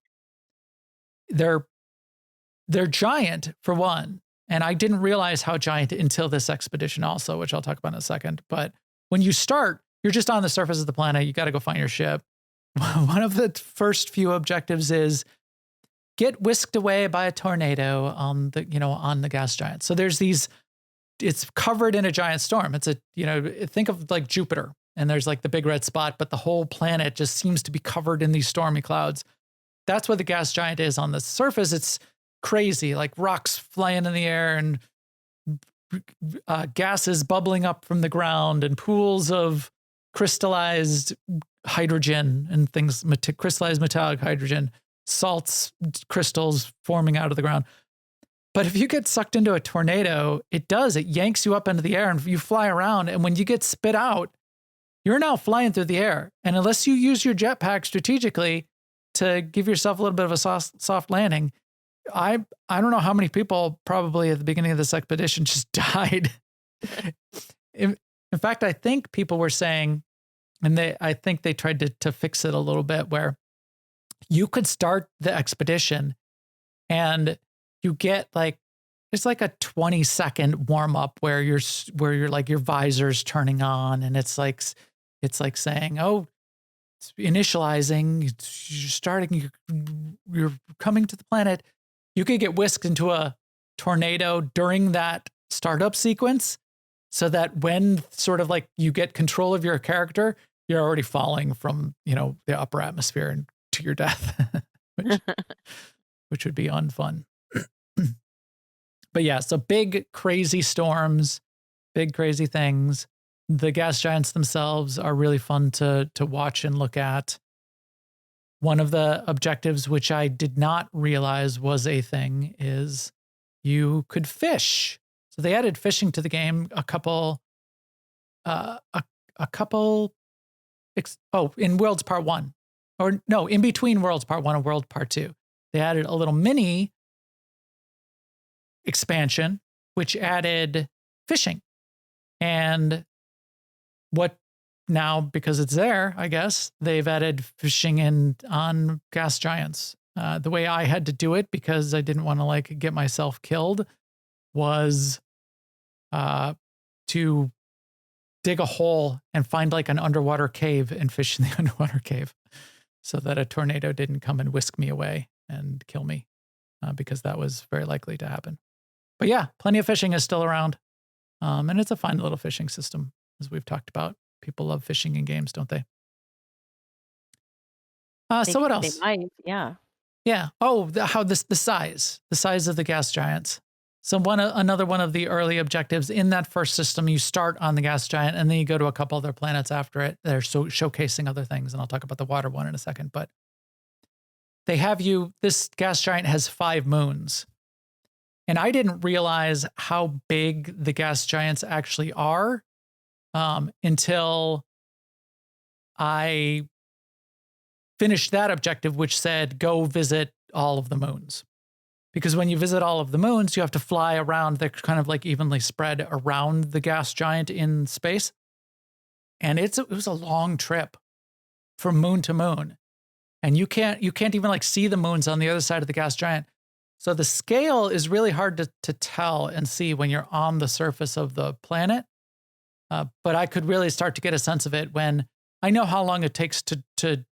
A: they're giant for one. And I didn't realize how giant until this expedition also, which I'll talk about in a second. But when you start, you're just on the surface of the planet. You got to go find your ship. One of the first few objectives is get whisked away by a tornado on the gas giant. So there's it's covered in a giant storm. It's think of like Jupiter, and there's like the big red spot, but the whole planet just seems to be covered in these stormy clouds. That's what the gas giant is on the surface. It's crazy, like rocks flying in the air and gases bubbling up from the ground and pools of crystallized hydrogen and things, crystallized metallic hydrogen, salts, crystals forming out of the ground. But if you get sucked into a tornado, it yanks you up into the air and you fly around. And when you get spit out, you're now flying through the air. And unless you use your jetpack strategically to give yourself a little bit of a soft landing, I don't know how many people probably at the beginning of this expedition just died. In fact, I think people were saying, and I think they tried to fix it a little bit, where you could start the expedition and you get it's like a 20-second warm up where you're like your visor's turning on, and it's like saying, oh, it's initializing, you're starting, you're coming to the planet. You could get whisked into a tornado during that startup sequence, so that when sort of like you get control of your character, you're already falling from, the upper atmosphere and to your death, which would be unfun. But yeah, so big, crazy storms, big, crazy things. The gas giants themselves are really fun to watch and look at. One of the objectives, which I did not realize was a thing, is you could fish. So they added fishing to the game in Worlds Part 1. Or no, in between Worlds Part 1 and World Part 2. They added a little mini expansion, which added fishing. And what now, because it's there, I guess, they've added fishing in on gas giants. The way I had to do it, because I didn't want to like get myself killed, was to dig a hole and find like an underwater cave and fish in the underwater cave so that a tornado didn't come and whisk me away and kill me, because that was very likely to happen. But yeah, plenty of fishing is still around. And it's a fun little fishing system, as we've talked about. People love fishing in games, don't they? So what else?
B: They might, yeah.
A: Yeah. Oh, the size of the gas giants. So another one of the early objectives in that first system, you start on the gas giant and then you go to a couple other planets after it. They're showcasing other things, and I'll talk about the water one in a second. But this gas giant has 5 moons. And I didn't realize how big the gas giants actually are until I finished that objective, which said, go visit all of the moons. Because when you visit all of the moons, you have to fly around. They're kind of like evenly spread around the gas giant in space. And it was a long trip from moon to moon. And you can't even like see the moons on the other side of the gas giant. So the scale is really hard to tell and see when you're on the surface of the planet. But I could really start to get a sense of it when I know how long it takes to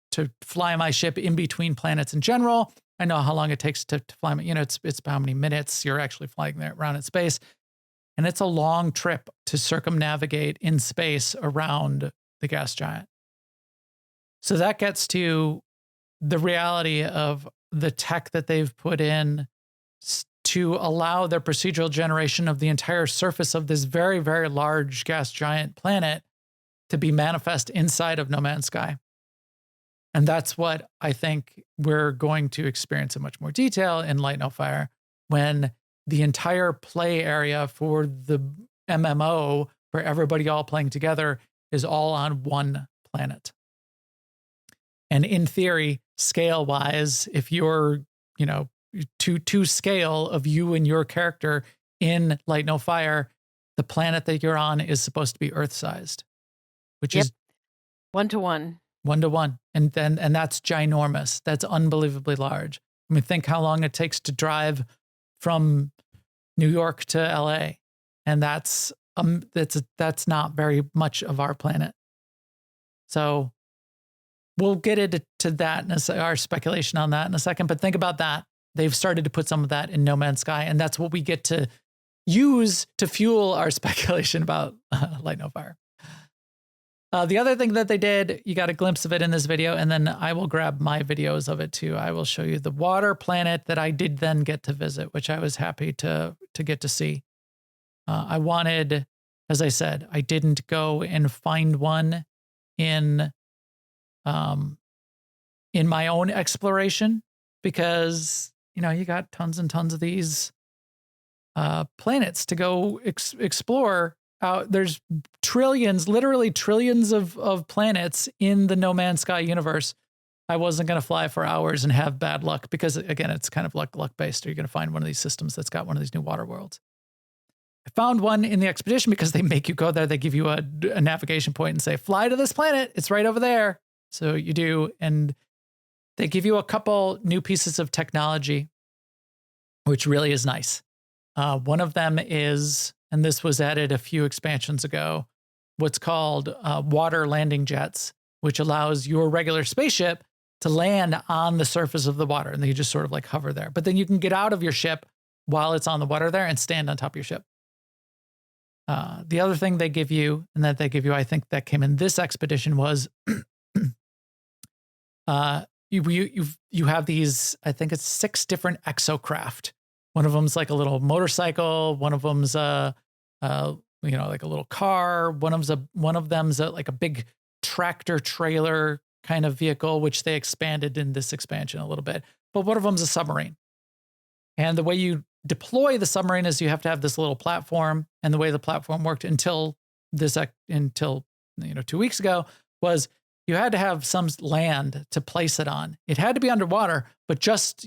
A: fly my ship in between planets in general. I know how long it takes to fly. It's how many minutes you're actually flying there around in space. And it's a long trip to circumnavigate in space around the gas giant. So that gets to the reality of the tech that they've put in to allow their procedural generation of the entire surface of this very, very large gas giant planet to be manifest inside of No Man's Sky. And that's what I think we're going to experience in much more detail in Light No Fire, when the entire play area for the MMO, for everybody all playing together, is all on one planet. And in theory, scale-wise, if you're, to scale of you and your character in Light No Fire, the planet that you're on is supposed to be Earth-sized, which is
B: 1-to-1.
A: 1-to-1. And that's ginormous. That's unbelievably large. I mean, think how long it takes to drive from New York to LA. And that's not very much of our planet. So we'll get into that and our speculation on that in a second. But think about that. They've started to put some of that in No Man's Sky, and that's what we get to use to fuel our speculation about Light No Fire. The other thing that they did, you got a glimpse of it in this video, and then I will grab my videos of it too. I will show you the water planet that I did then get to visit, which I was happy to get to see. I wanted, as I said, I didn't go and find one in my own exploration, because you got tons and tons of these planets to go explore. There's literally trillions of planets in the No Man's Sky universe. I wasn't going to fly for hours and have bad luck, because again, it's kind of luck based. Are you going to find one of these systems that's got one of these new water worlds? I found one in the expedition, because they make you go there. They give you a navigation point and say, fly to this planet. It's right over there. So you do. And they give you a couple new pieces of technology, which really is nice. One of them is, and this was added a few expansions ago, what's called water landing jets, which allows your regular spaceship to land on the surface of the water. And then you just sort of like hover there. But then you can get out of your ship while it's on the water there and stand on top of your ship. The other thing they give you, I think that came in this expedition, was you have these, I think it's 6 different exocraft. One of them's like a little motorcycle. One of them's like a little car. One of them's like a big tractor trailer kind of vehicle, which they expanded in this expansion a little bit. But one of them's a submarine. And the way you deploy the submarine is you have to have this little platform. And the way the platform worked until 2 weeks ago was you had to have some land to place it on. It had to be underwater, but just,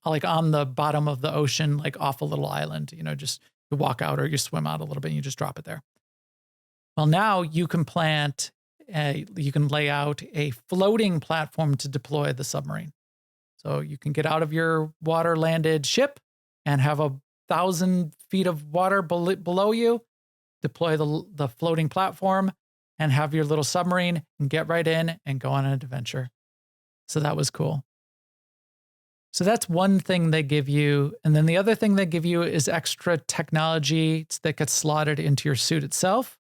A: like on the bottom of the ocean, like off a little island, just you walk out or you swim out a little bit and you just drop it there. Well, now you can plant you can lay out a floating platform to deploy the submarine. So you can get out of your water landed ship and have 1,000 feet of water below you, deploy the floating platform and have your little submarine and get right in and go on an adventure. So that was cool. So that's one thing they give you. And then the other thing they give you is extra technology that gets slotted into your suit itself,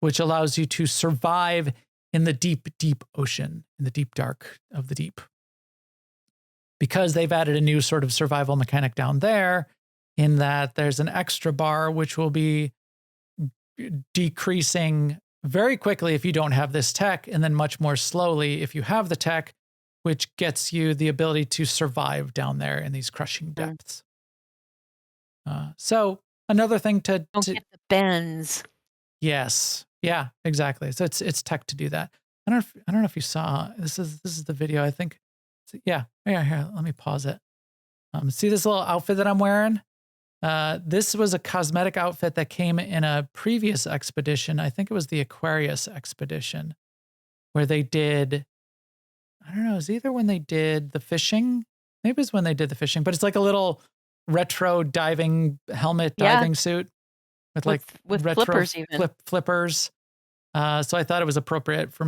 A: which allows you to survive in the deep, deep ocean, in the deep dark of the deep. Because they've added a new sort of survival mechanic down there, in that there's an extra bar, which will be decreasing very quickly if you don't have this tech, and then much more slowly if you have the tech, which gets you the ability to survive down there in these crushing depths. So another thing to
B: Don't get the bends.
A: Yes. Yeah, exactly. So it's tech to do that. I don't know if you saw this is the video, I think. Yeah. Here, let me pause it. See this little outfit that I'm wearing? This was a cosmetic outfit that came in a previous expedition. I think it was the Aquarius expedition, where they did, I don't know, it was either when they did the fishing, maybe it was when they did the fishing, but it's like a little retro diving helmet, diving suit with retro
B: flippers even.
A: flippers. So I thought it was appropriate for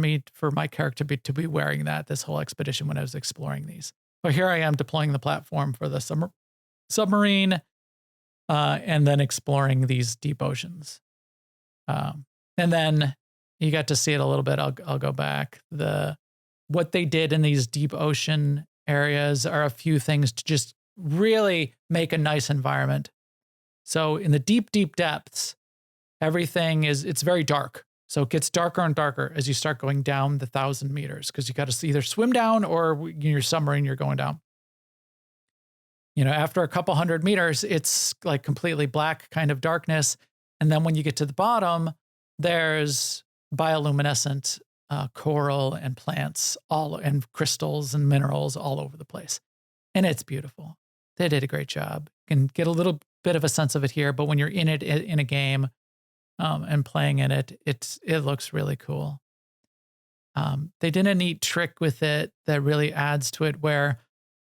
A: my character to be wearing that this whole expedition when I was exploring these. But here I am deploying the platform for the submarine, and then exploring these deep oceans. And then you got to see it a little bit. I'll go back. What they did in these deep ocean areas are a few things to just really make a nice environment. So in the deep, deep depths, it's very dark. So it gets darker and darker as you start going down the 1,000 meters, because you got to either swim down or in your submarine, you're going down. After a couple 100 meters, it's like completely black kind of darkness. And then when you get to the bottom, there's bioluminescent coral and plants and crystals and minerals all over the place. And it's beautiful. They did a great job. You can get a little bit of a sense of it here, but when you're in it in a game and playing in it, it looks really cool. They did a neat trick with it that really adds to it, where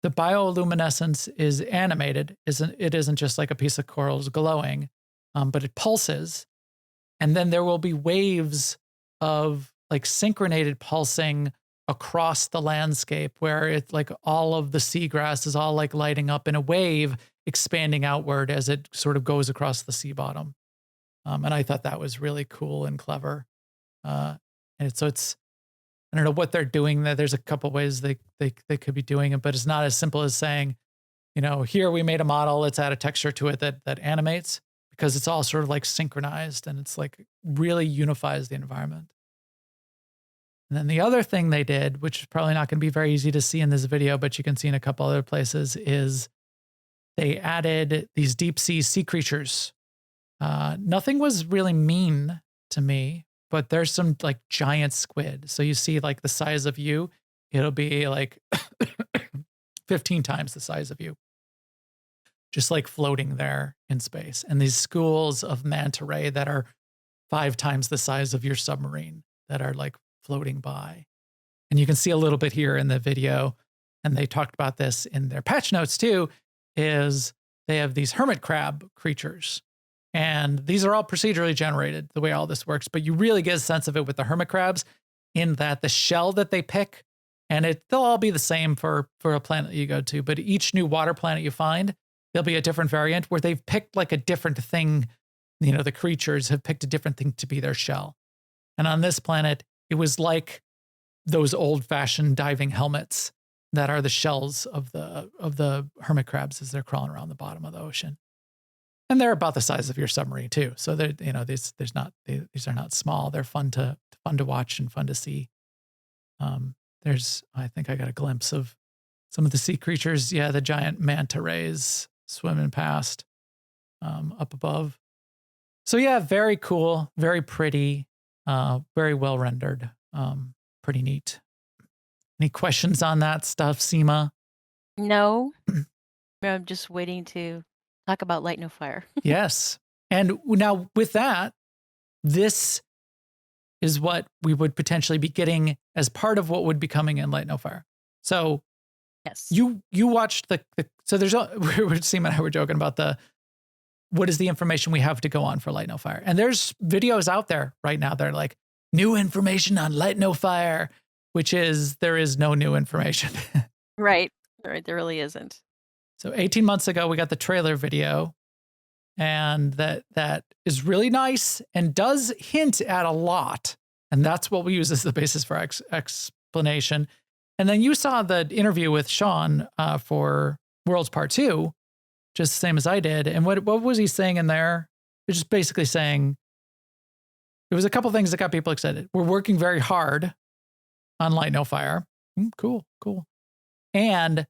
A: the bioluminescence is animated. It isn't just like a piece of corals glowing, but it pulses. And then there will be waves of like synchronated pulsing across the landscape, where it's like all of the seagrass is all like lighting up in a wave, expanding outward as it sort of goes across the sea bottom. And I thought that was really cool and clever. And it's I don't know what they're doing there. There's a couple ways they could be doing it, but it's not as simple as saying, here we made a model, let's add a texture to it that animates, because it's all sort of like synchronized, and it's like really unifies the environment. And then the other thing they did, which is probably not going to be very easy to see in this video, but you can see in a couple other places, is they added these deep sea creatures. Nothing was really mean to me, but there's some like giant squid. So you see like the size of you, it'll be like 15 times the size of you, just like floating there in space. And these schools of manta ray that are 5 times the size of your submarine that are like floating by. And you can see a little bit here in the video, and they talked about this in their patch notes too, is they have these hermit crab creatures. And these are all procedurally generated, the way all this works, but you really get a sense of it with the hermit crabs, in that the shell that they pick, and they'll all be the same for a planet that you go to, but each new water planet you find, there'll be a different variant where they've picked like a different thing. The creatures have picked a different thing to be their shell. And on this planet, it was like those old-fashioned diving helmets that are the shells of the hermit crabs as they're crawling around the bottom of the ocean. And they're about the size of your submarine too. So these are not small. They're fun to watch and fun to see. I think I got a glimpse of some of the sea creatures. Yeah, the giant manta rays swimming past up above. So yeah, very cool, very pretty, very well rendered, pretty neat. Any questions on that stuff, Sema?
B: No. I'm just waiting to talk about Light No Fire.
A: Yes. And now with that, this is what we would potentially be getting as part of what would be coming in Light No Fire. So
B: Yes.
A: you watched the so there's Seema and I were joking about what is the information we have to go on for Light No Fire. And there's videos out there right now that are like, new information on Light No Fire, which is there is no new information.
B: Right. Right. There really isn't.
A: So 18 months ago, we got the trailer video, and that is really nice and does hint at a lot. And that's what we use as the basis for explanation. And then you saw the interview with Sean for Worlds Part 2, just the same as I did. And what was he saying in there? It was just basically saying, it was a couple things that got people excited. We're working very hard on Light No Fire. Cool. And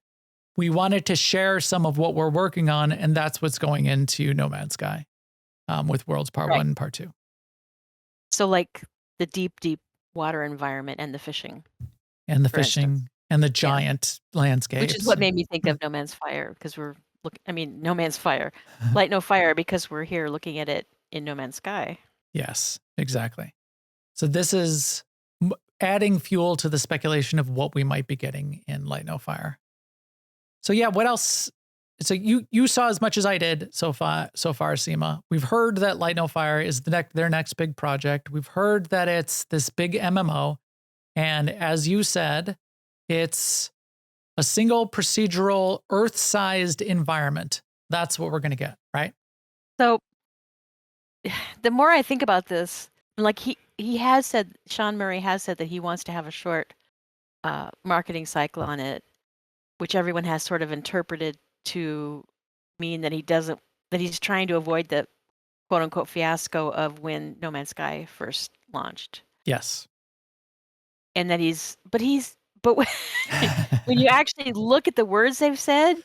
A: we wanted to share some of what we're working on, and that's what's going into No Man's Sky with Worlds Part 1 and Part 2.
B: So like the deep water environment and the fishing.
A: And the
B: for
A: fishing
B: instance.
A: and the giant landscapes.
B: Which is what made me think of No Man's Fire, because No Man's Fire. Light No Fire, because we're here looking at it in No Man's Sky.
A: Yes, exactly. So this is adding fuel to the speculation of what we might be getting in Light No Fire. So yeah, what else? So you saw as much as I did so far, Sema. We've heard that Light No Fire is their next big project. We've heard that it's this big MMO. And as you said, it's a single procedural Earth-sized environment. That's what we're going to get, right?
B: So the more I think about this, like he has said, Sean Murray has said that he wants to have a short marketing cycle on it, which everyone has sort of interpreted to mean that he's trying to avoid the quote unquote fiasco of when No Man's Sky first launched.
A: Yes.
B: And that but when you actually look at the words they've said,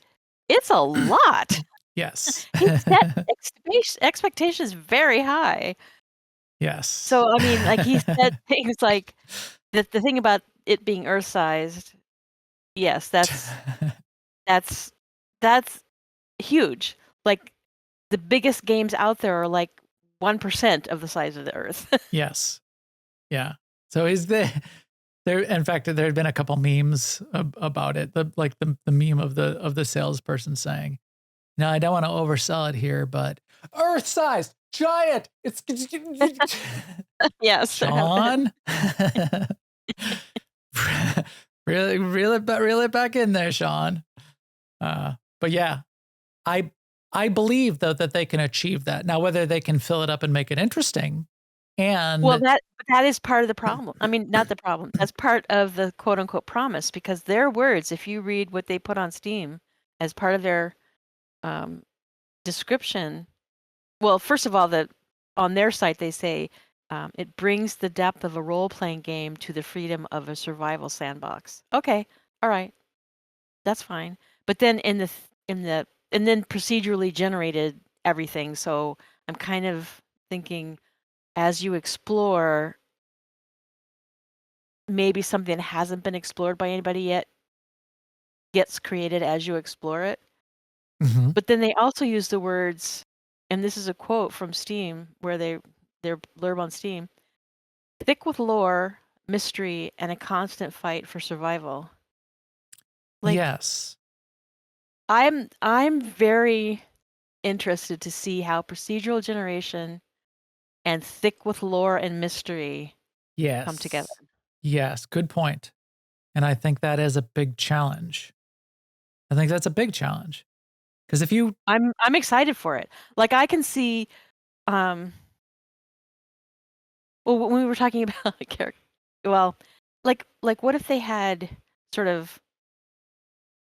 B: it's a lot.
A: Yes.
B: He set expectations very high.
A: Yes.
B: So, I mean, like he said things like the thing about it being Earth-sized, yes, that's huge. Like the biggest games out there are like 1% of the size of the Earth.
A: Yes. Yeah. So is there, in fact, there had been a couple memes about it. The meme of the salesperson saying, "No, I don't want to oversell it here, but Earth-sized, giant. It's
B: Yes.
A: Sean." really, reel it back in there, Sean. But yeah, I believe though that they can achieve that. Now, whether they can fill it up and make it interesting, and
B: Well, that is part of the problem. I mean, not the problem. That's part of the quote unquote promise, because their words, if you read what they put on Steam as part of their description, well, first of all, on their site they say it brings the depth of a role-playing game to the freedom of a survival sandbox. Okay, all right, that's fine. But then and then procedurally generated everything. So I'm kind of thinking, as you explore, maybe something that hasn't been explored by anybody yet gets created as you explore it.
A: mm-hmm.
B: But then they also use the words, and this is a quote from Steam, where their blurb on Steam, thick with lore, mystery, and a constant fight for survival. Like,
A: yes.
B: I'm very interested to see how procedural generation and thick with lore and mystery
A: Yes.
B: come together.
A: Yes, good point. And I think that is a big challenge. I think that's a big challenge. Because if you
B: I'm excited for it. Like I can see well, when we were talking about character, well, like what if they had sort of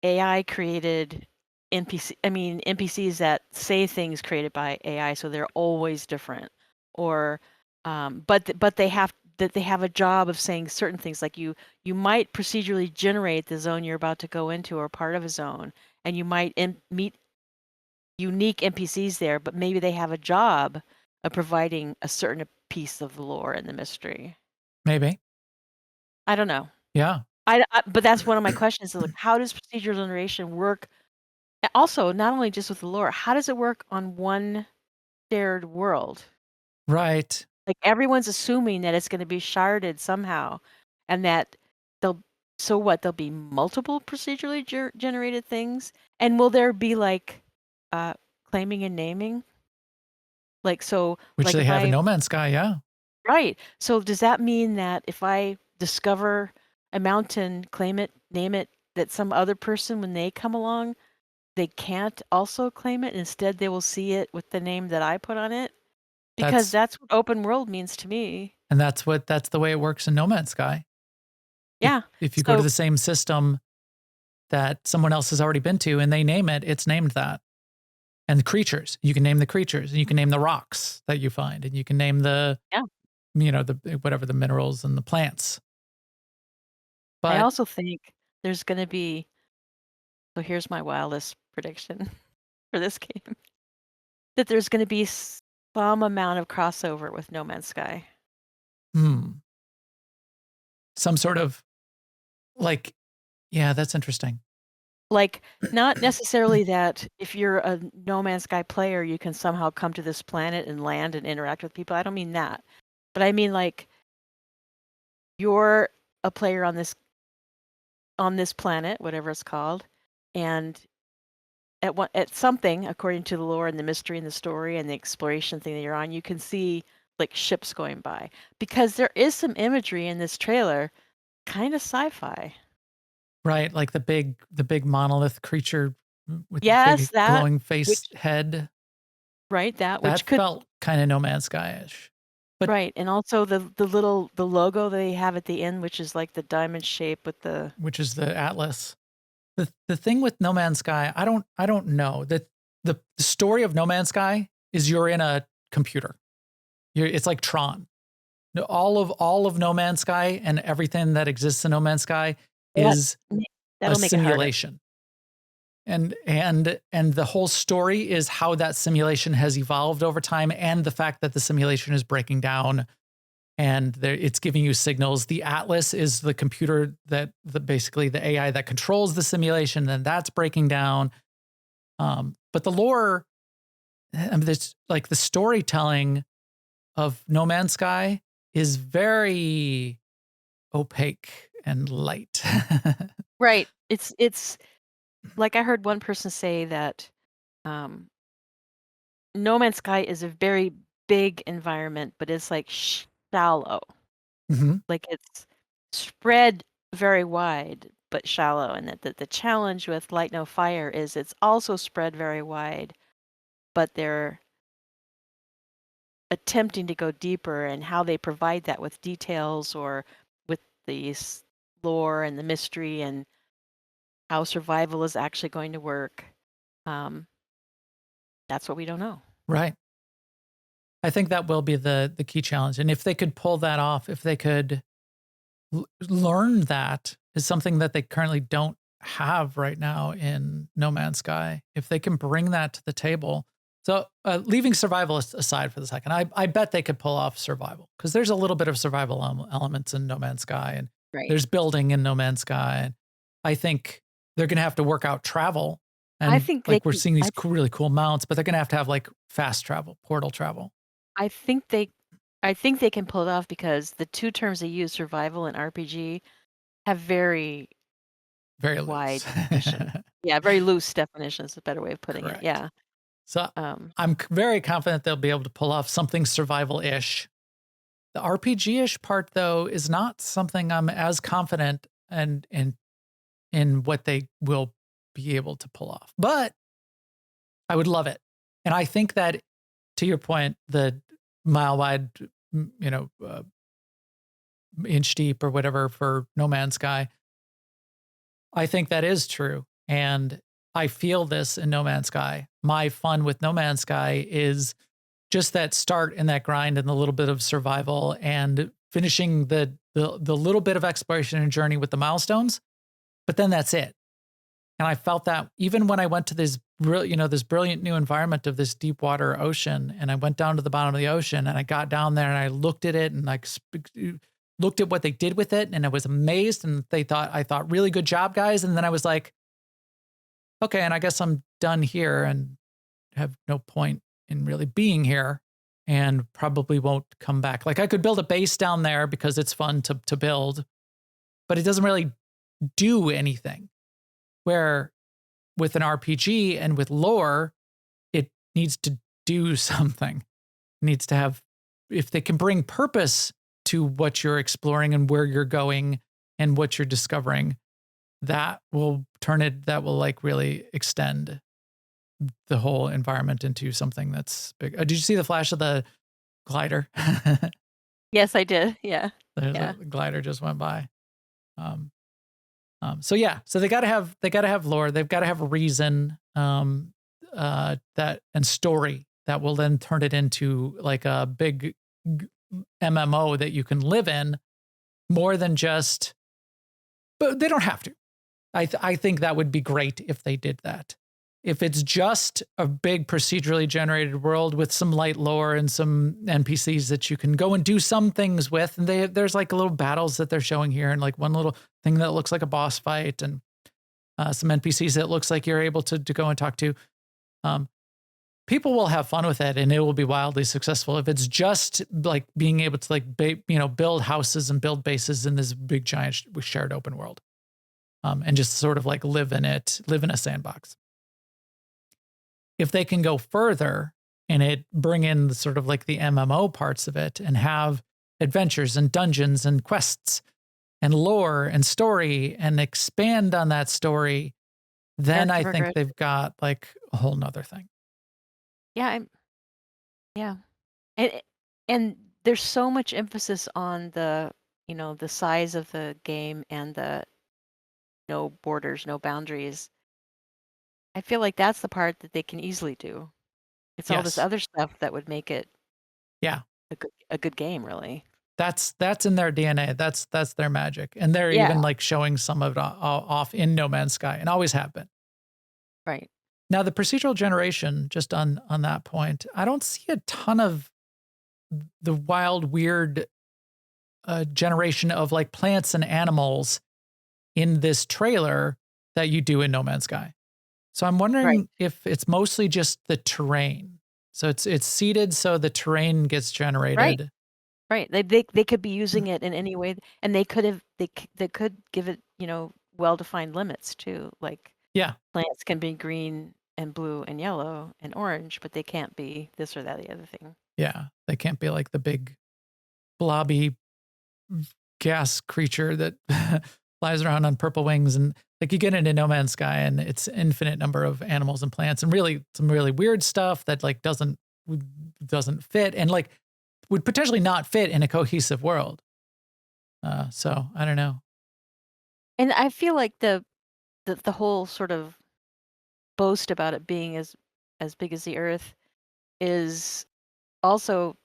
B: AI created NPCs that say things created by AI, so they're always different, or but they have a job of saying certain things, like you might procedurally generate the zone you're about to go into or part of a zone, and you might meet unique NPCs there, but maybe they have a job of providing a certain piece of the lore and the mystery.
A: maybe.
B: I don't know.
A: Yeah.
B: But that's one of my questions, is like, how does procedural generation work? Also, not only just with the lore, how does it work on one shared world?
A: Right.
B: Like everyone's assuming that it's going to be sharded somehow, and that they'll. So what? There'll be multiple procedurally generated things, and will there be like claiming and naming? Like so,
A: Which
B: like
A: they
B: if
A: have in
B: I
A: No Man's Sky, yeah.
B: right. So does that mean that if I discover a mountain, claim it, name it, that some other person when they come along, they can't also claim it. Instead, they will see it with the name that I put on it? Because
A: That's
B: that's what open world means to me.
A: and that's the way it works in No Man's Sky.
B: Yeah.
A: If you go to
B: So
A: the same system that someone else has already been to and they name it, it's named that. And the creatures, you can name the creatures, and you can name the rocks that you find, and you can name the
B: yeah,
A: the whatever the minerals and the plants.
B: I
A: But
B: also think there's going to be. So here's my wildest prediction for this game: that there's going to be some amount of crossover with No Man's Sky.
A: some sort of like, yeah, that's interesting.
B: Like, not necessarily that if you're a No Man's Sky player, you can somehow come to this planet and land and interact with people. I don't mean that. But I mean like you're a player on this planet, whatever it's called, and at something, according to the lore and the mystery and the story and the exploration thing that you're on, you can see like ships going by. Because there is some imagery in this trailer, kind of sci-fi.
A: Right, like the big monolith creature with the
B: Yes,
A: big
B: that
A: glowing face
B: which
A: head.
B: right, that
A: That
B: which could
A: felt kind of No Man's Sky-ish. But
B: right, and also the logo they have at the end, which is like the diamond shape with the
A: which is the Atlas. The thing with No Man's Sky, I don't know. That the story of No Man's Sky is you're in a computer. It's like Tron. All of No Man's Sky and everything that exists in No Man's Sky
B: that
A: is a
B: that'll make it harder.
A: simulation. And the whole story is how that simulation has evolved over time, and the fact that the simulation is breaking down and it's giving you signals. The Atlas is the computer basically the AI that controls the simulation, and that's breaking down. But the lore, I mean, there's like the storytelling of No Man's Sky is very opaque and light.
B: Right. It's like I heard one person say that um, No Man's Sky is a very big environment, but it's like shallow.
A: hmm
B: Like it's spread very wide but shallow, and that the challenge with Light No Fire is it's also spread very wide, but they're attempting to go deeper, and how they provide that with details or with the lore and the mystery and how survival is actually going to work. Um, that's what we don't know.
A: Right. I think that will be the key challenge. And if they could pull that off, if they could learn that is something that they currently don't have right now in No Man's Sky, if they can bring that to the table. So leaving survival aside for the second, I bet they could pull off survival, because there's a little bit of survival elements in No Man's Sky, and
B: Right.
A: there's building in No Man's Sky. And I think they're going to have to work out travel. And
B: I think
A: like
B: they
A: we're
B: can,
A: seeing these really cool mounts, but they're going to have like fast travel, portal travel.
B: I think they can pull it off because the two terms they use, survival and RPG, have very
A: Very
B: wide
A: loose.
B: definition. Yeah, very loose definition is a better way of putting
A: Correct.
B: it. Yeah.
A: So
B: Um,
A: I'm very confident they'll be able to pull off something survival-ish. The RPG-ish part, though, is not something I'm as confident in what they will be able to pull off. But I would love it. And I think that, to your point, the mile-wide, inch deep or whatever for No Man's Sky, I think that is true. And I feel this in No Man's Sky. My fun with No Man's Sky is just that start and that grind and the little bit of survival and finishing the little bit of exploration and journey with the milestones. But then that's it. And I felt that even when I went to this brilliant new environment of this deep water ocean, and I went down to the bottom of the ocean and I got down there and I looked at it and like looked at what they did with it, and I was amazed, and I thought really good job, guys. And then I was like, okay, and I guess I'm done here and have no point in really being here. and probably won't come back. Like I could build a base down there because it's fun to build, but it doesn't really do anything. Where with an RPG and with lore, it needs to do something. It needs to have, if they can bring purpose to what you're exploring and where you're going and what you're discovering, that will like really extend the whole environment into something that's big. Did you see the flash of the glider?
B: Yes, I did. Yeah.
A: There's
B: Yeah.
A: a glider just went by. So yeah, so they gotta have lore. They've got to have a reason, that and story that will then turn it into like a big MMO that you can live in, more than just. But they don't have to. I think that would be great if they did that. If it's just a big procedurally generated world with some light lore and some NPCs that you can go and do some things with, and there's like little battles that they're showing here, and like one little thing that looks like a boss fight, and some NPCs that looks like you're able to go and talk to. People will have fun with it, and it will be wildly successful. If it's just like being able to like build houses and build bases in this big giant shared open world, and just sort of like live in a sandbox. If they can go further and bring in the sort of like the MMO parts of it and have adventures and dungeons and quests and lore and story and expand on that story, then I think they've got like a whole nother thing.
B: Yeah. Yeah. And there's so much emphasis on the size of the game and the no borders, no boundaries. I feel like that's the part that they can easily do. It's all this
A: Yes.
B: other stuff that would make it
A: Yeah.
B: a good game, really.
A: That's in their DNA. That's their magic. And they're even like showing some of it off in No Man's Sky, and always have been.
B: Right.
A: Now, the procedural generation, just on that point, I don't see a ton of the wild, weird generation of like plants and animals in this trailer that you do in No Man's Sky. So I'm wondering if it's mostly just the terrain. So it's seeded, so the terrain gets generated.
B: Right. They could be using it in any way, and they could give it, well-defined limits too. Like
A: Yeah.
B: plants can be green and blue and yellow and orange, but they can't be this or that, the other thing.
A: Yeah. They can't be like the big blobby gas creature that flies around on purple wings, and like you get into No Man's Sky and it's infinite number of animals and plants and really some really weird stuff that like doesn't fit and like would potentially not fit in a cohesive world. So I don't know.
B: And I feel like the whole sort of boast about it being as big as the Earth is also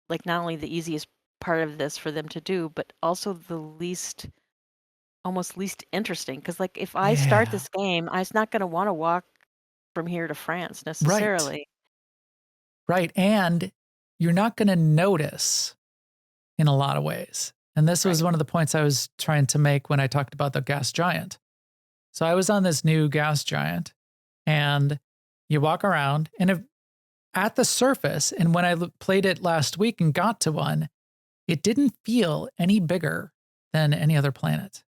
B: like not only the easiest part of this for them to do, but also the almost least interesting. Because like if I start this game, I'm not going to want to walk from here to France necessarily.
A: Right. And you're not going to notice in a lot of ways. And this was one of the points I was trying to make when I talked about the gas giant. So I was on this new gas giant, and you walk around, and at the surface, and when I played it last week and got to one, it didn't feel any bigger than any other planet.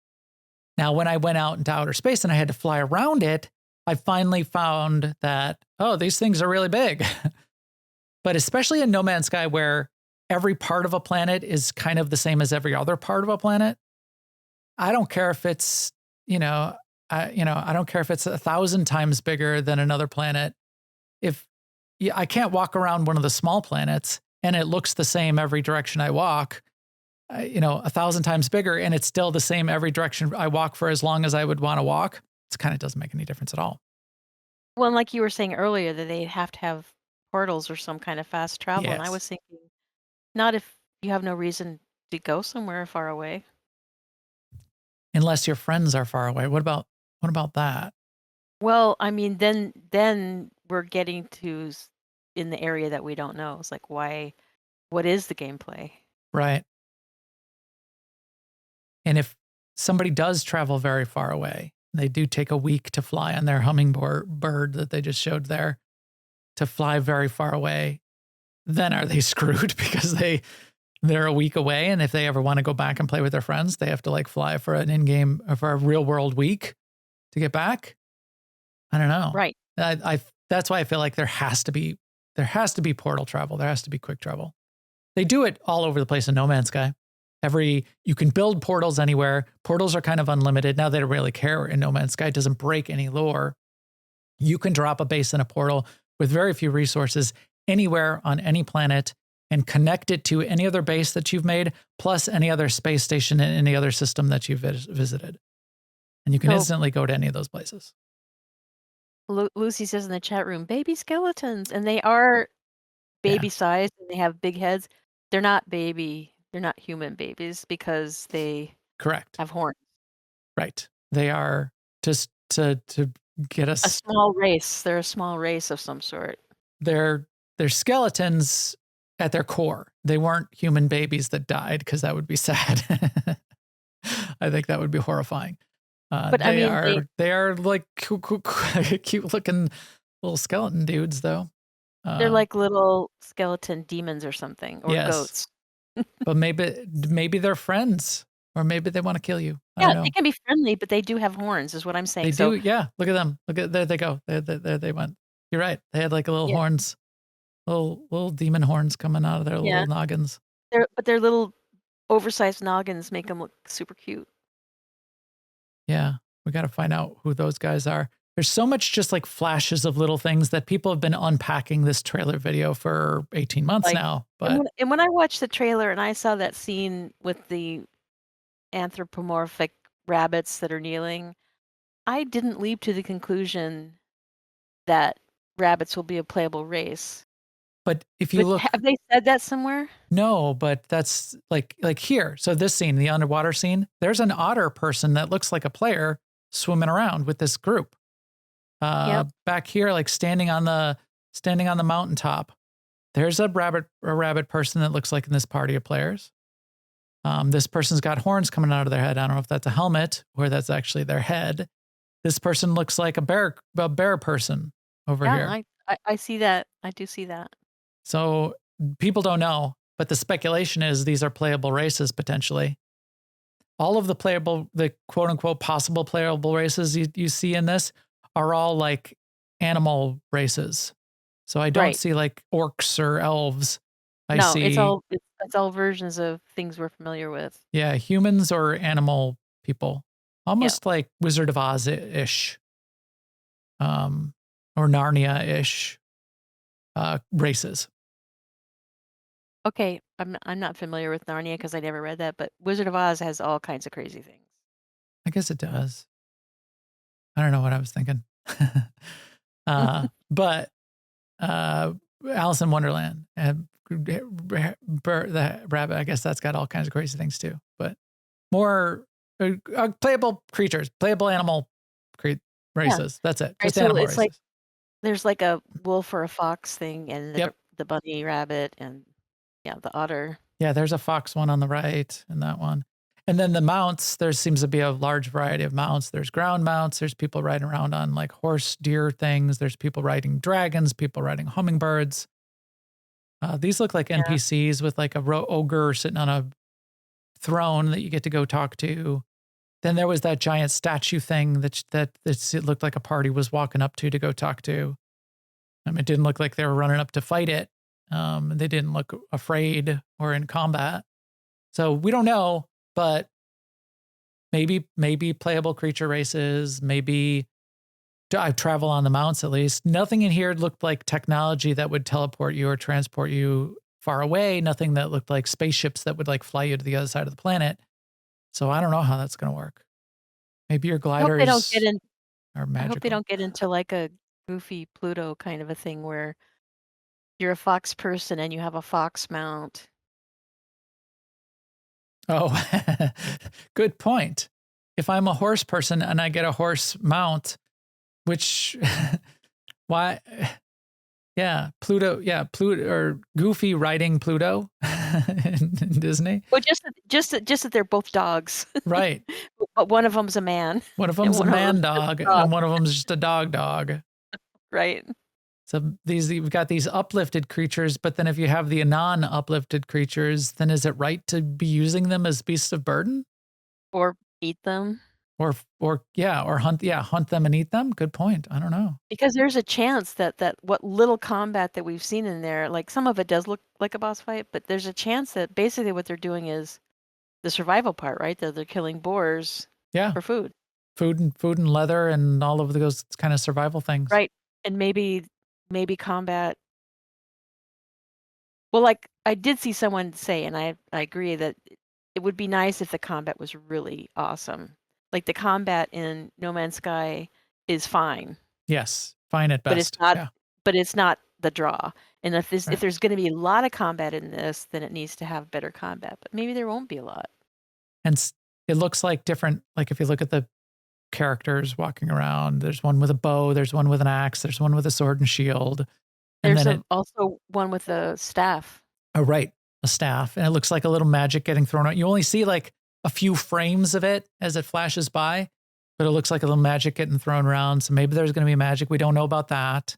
A: Now, when I went out into outer space and I had to fly around it, I finally found that, these things are really big. But especially in No Man's Sky, where every part of a planet is kind of the same as every other part of a planet, I don't care if it's, I don't care if it's 1,000 times bigger than another planet. If I can't walk around one of the small planets and it looks the same every direction I walk, 1,000 times bigger, and it's still the same every direction I walk for as long as I would want to walk, it kind of doesn't make any difference at all.
B: Well, and like you were saying earlier, that they have to have portals or some kind of fast travel. And I
A: Yes.
B: was thinking, not if you have no reason to go somewhere far away.
A: Unless your friends are far away. What about that?
B: Well, I mean, then we're getting to in the area that we don't know. It's like, what is the gameplay?
A: Right. And if somebody does travel very far away, they do take a week to fly on their hummingbird that they just showed there, to fly very far away. then are they screwed because they're a week away, and if they ever want to go back and play with their friends, they have to like fly for an in-game or for a real world week to get back. I don't know.
B: Right.
A: I that's why I feel like there has to be portal travel. There has to be quick travel. They do it all over the place in No Man's Sky. You can build portals anywhere. Portals are kind of unlimited. Now they don't really care in No Man's Sky. It doesn't break any lore. You can drop a base in a portal with very few resources anywhere on any planet and connect it to any other base that you've made, plus any other space station in any other system that you've visited. And you can instantly go to any of those places.
B: Lucy says in the chat room, baby skeletons, and they are baby sized and they have big heads. They're not human babies because they
A: Correct.
B: have horns.
A: Right. They are just to get us
B: a small race. They're a small race of some sort.
A: They're skeletons at their core. They weren't human babies that died, because that would be sad. I think that would be horrifying. But they are like cute looking little skeleton dudes, though.
B: They're like little skeleton demons or something, or goats.
A: But maybe they're friends, or maybe they want to kill you. I
B: Yeah,
A: don't know.
B: they can be friendly, but they do have horns, is what I'm saying.
A: They
B: So
A: do. Yeah, look at them. There they go. There they went. You're right. They had like little horns, little demon horns coming out of their little noggins.
B: their little oversized noggins make them look super cute.
A: Yeah, we got to find out who those guys are. There's so much just like flashes of little things that people have been unpacking this trailer video for 18 months now. But
B: And when I watched the trailer and I saw that scene with the anthropomorphic rabbits that are kneeling, I didn't leap to the conclusion that rabbits will be a playable race.
A: But if you look,
B: have they said that somewhere?
A: No, but that's like here. So this scene, the underwater scene, there's an otter person that looks like a player swimming around with this group. Back here, like standing on the mountaintop, there's a rabbit person that looks like in this party of players. This person's got horns coming out of their head. I don't know if that's a helmet or that's actually their head. This person looks like a bear person over here.
B: I see that. I do see that.
A: So people don't know, but the speculation is these are playable races potentially. All of the quote unquote possible playable races you see in this are all like animal races. So I don't see like orcs or elves.
B: It's all versions of things we're familiar with.
A: Yeah, humans or animal people. Almost like Wizard of Oz-ish. Or Narnia-ish races.
B: Okay, I'm not familiar with Narnia because I never read that, but Wizard of Oz has all kinds of crazy things.
A: I guess it does. I don't know what I was thinking. But Alice in Wonderland and the rabbit, I guess that's got all kinds of crazy things too. But more playable creatures, playable animal races. That's it. Just animal races.
B: Like there's like a wolf or a fox thing, and the bunny rabbit, and the otter.
A: Yeah, there's a fox one on the right, and that one. And then the mounts, there seems to be a large variety of mounts. There's ground mounts. There's people riding around on like horse, deer things. There's people riding dragons, people riding hummingbirds. These look like NPCs with like a ogre sitting on a throne that you get to go talk to. Then there was that giant statue thing that it looked like a party was walking up to go talk to. It didn't look like they were running up to fight it. They didn't look afraid or in combat. So we don't know, but maybe playable creature races, maybe travel on the mounts at least. Nothing in here looked like technology that would teleport you or transport you far away. Nothing that looked like spaceships that would like fly you to the other side of the planet. So I don't know how that's going to work. Maybe your gliders are magical.
B: I hope they don't get into like a goofy Pluto kind of a thing where you're a fox person and you have a fox mount.
A: Oh, good point. If I'm a horse person and I get a horse mount, which, why? Yeah, Pluto or Goofy riding Pluto in Disney.
B: Well, just that they're both dogs.
A: Right.
B: But one of them's a man.
A: One of them's a man dog, and one of them's just a dog.
B: Right.
A: So you've got these uplifted creatures, but then if you have the non-uplifted creatures, then is it right to be using them as beasts of burden?
B: Or eat them.
A: Or hunt them and eat them? Good point. I don't know.
B: Because there's a chance that what little combat that we've seen in there, like some of it does look like a boss fight, but there's a chance that basically what they're doing is the survival part, right? That they're killing boars
A: Yeah.
B: for food.
A: Food and leather and all of those kind of survival things.
B: Right. And maybe combat. Well, like I did see someone say, and I agree that it would be nice if the combat was really awesome. Like the combat in No Man's Sky is fine,
A: Yes. Fine at
B: but it's
A: best.
B: not
A: Yeah.
B: but it's not the draw. And if
A: Right.
B: there's going to be a lot of combat in this, then it needs to have better combat. But maybe there won't be a lot.
A: And it looks like different, like if you look at the characters walking around, there's one with a bow, there's one with an axe, there's one with a sword and shield. And
B: There's
A: then
B: also one with a staff.
A: right, a staff. And it looks like a little magic getting thrown out. You only see like a few frames of it as it flashes by, but it looks like a little magic getting thrown around. So maybe there's going to be magic. We don't know about that.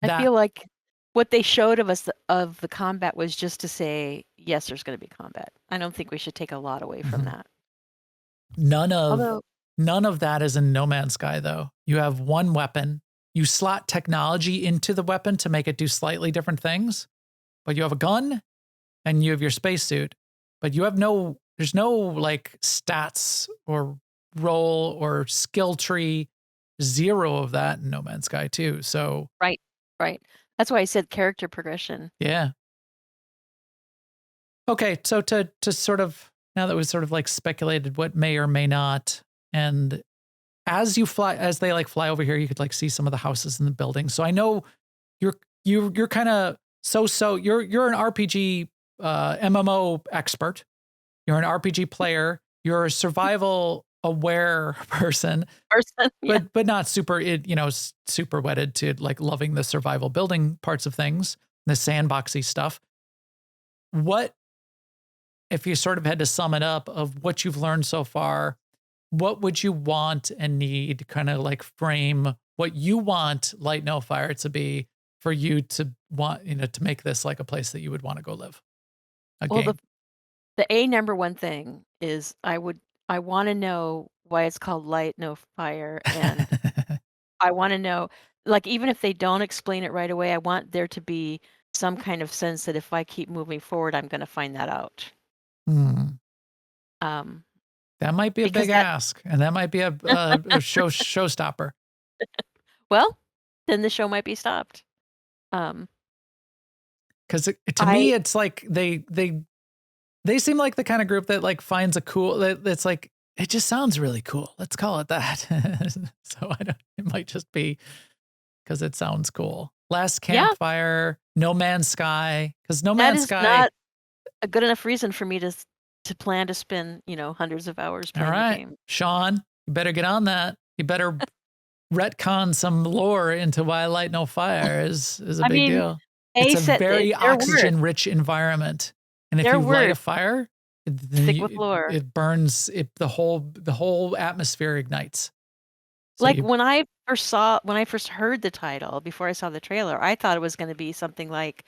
B: I feel like what they showed of us of the combat was just to say, yes, there's going to be combat. I don't think we should take a lot away from that.
A: None
B: Although,
A: of that is in No Man's Sky, though. You have one weapon. You slot technology into the weapon to make it do slightly different things, but you have a gun and you have your spacesuit, but you have there's no like stats or roll or skill tree, zero of that in No Man's Sky too. So
B: right. That's why I said character progression.
A: yeah. Okay, so to sort of, now that we've sort of like speculated what may or may not, and as they like fly over here, you could like see some of the houses and the buildings. So I know you're kind of you're an RPG MMO expert. You're an RPG player. You're a survival aware person,
B: Yeah.
A: but not super super wedded to like loving the survival building parts of things, the sandboxy stuff. What if you sort of had to sum it up of what you've learned so far? What would you want and need, kind of like frame what you want Light No Fire to be for you to want, to make this like a place that you would want to go live?
B: Well, the number one thing is I want to know why it's called Light No Fire, and I want to know, like, even if they don't explain it right away, I want there to be some kind of sense that if I keep moving forward, I'm going to find that out.
A: That might be a big ask, and that might be a showstopper.
B: Well, then the show might be stopped.
A: Because to me, it's like they seem like the kind of group that like finds a cool that's like, it just sounds really cool. Let's call it that. So it might just be because it sounds cool. Last Campfire, No Man's Sky, because No Man's Sky
B: not a good enough reason for me to plan to spend hundreds of hours playing the game.
A: Sean, you better get on that. You better retcon some lore into why Light No Fire is a big deal. It's a very oxygen-rich environment, and if you light a fire,
B: with lore.
A: It burns. The whole atmosphere ignites. So
B: like when I first heard the title before I saw the trailer, I thought it was going to be something like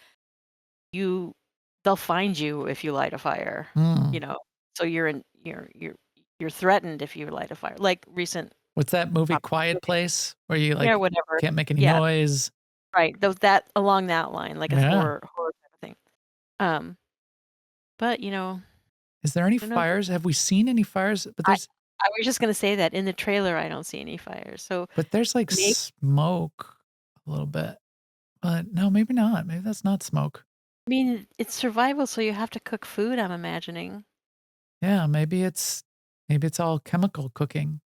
B: they'll find you if you light a fire. So you're threatened if you light a fire. Like recent.
A: What's that movie, Quiet Place, where you
B: whatever.
A: Can't make any noise?
B: Right. That along that line, like a horror type of thing. But
A: is there any fires? Have we seen any fires? But there's.
B: I was just gonna say that in the trailer, I don't see any fires. So,
A: but there's like smoke a little bit. But no, maybe not. Maybe that's not smoke.
B: I mean, it's survival, so you have to cook food, I'm imagining.
A: Yeah, maybe it's all chemical cooking.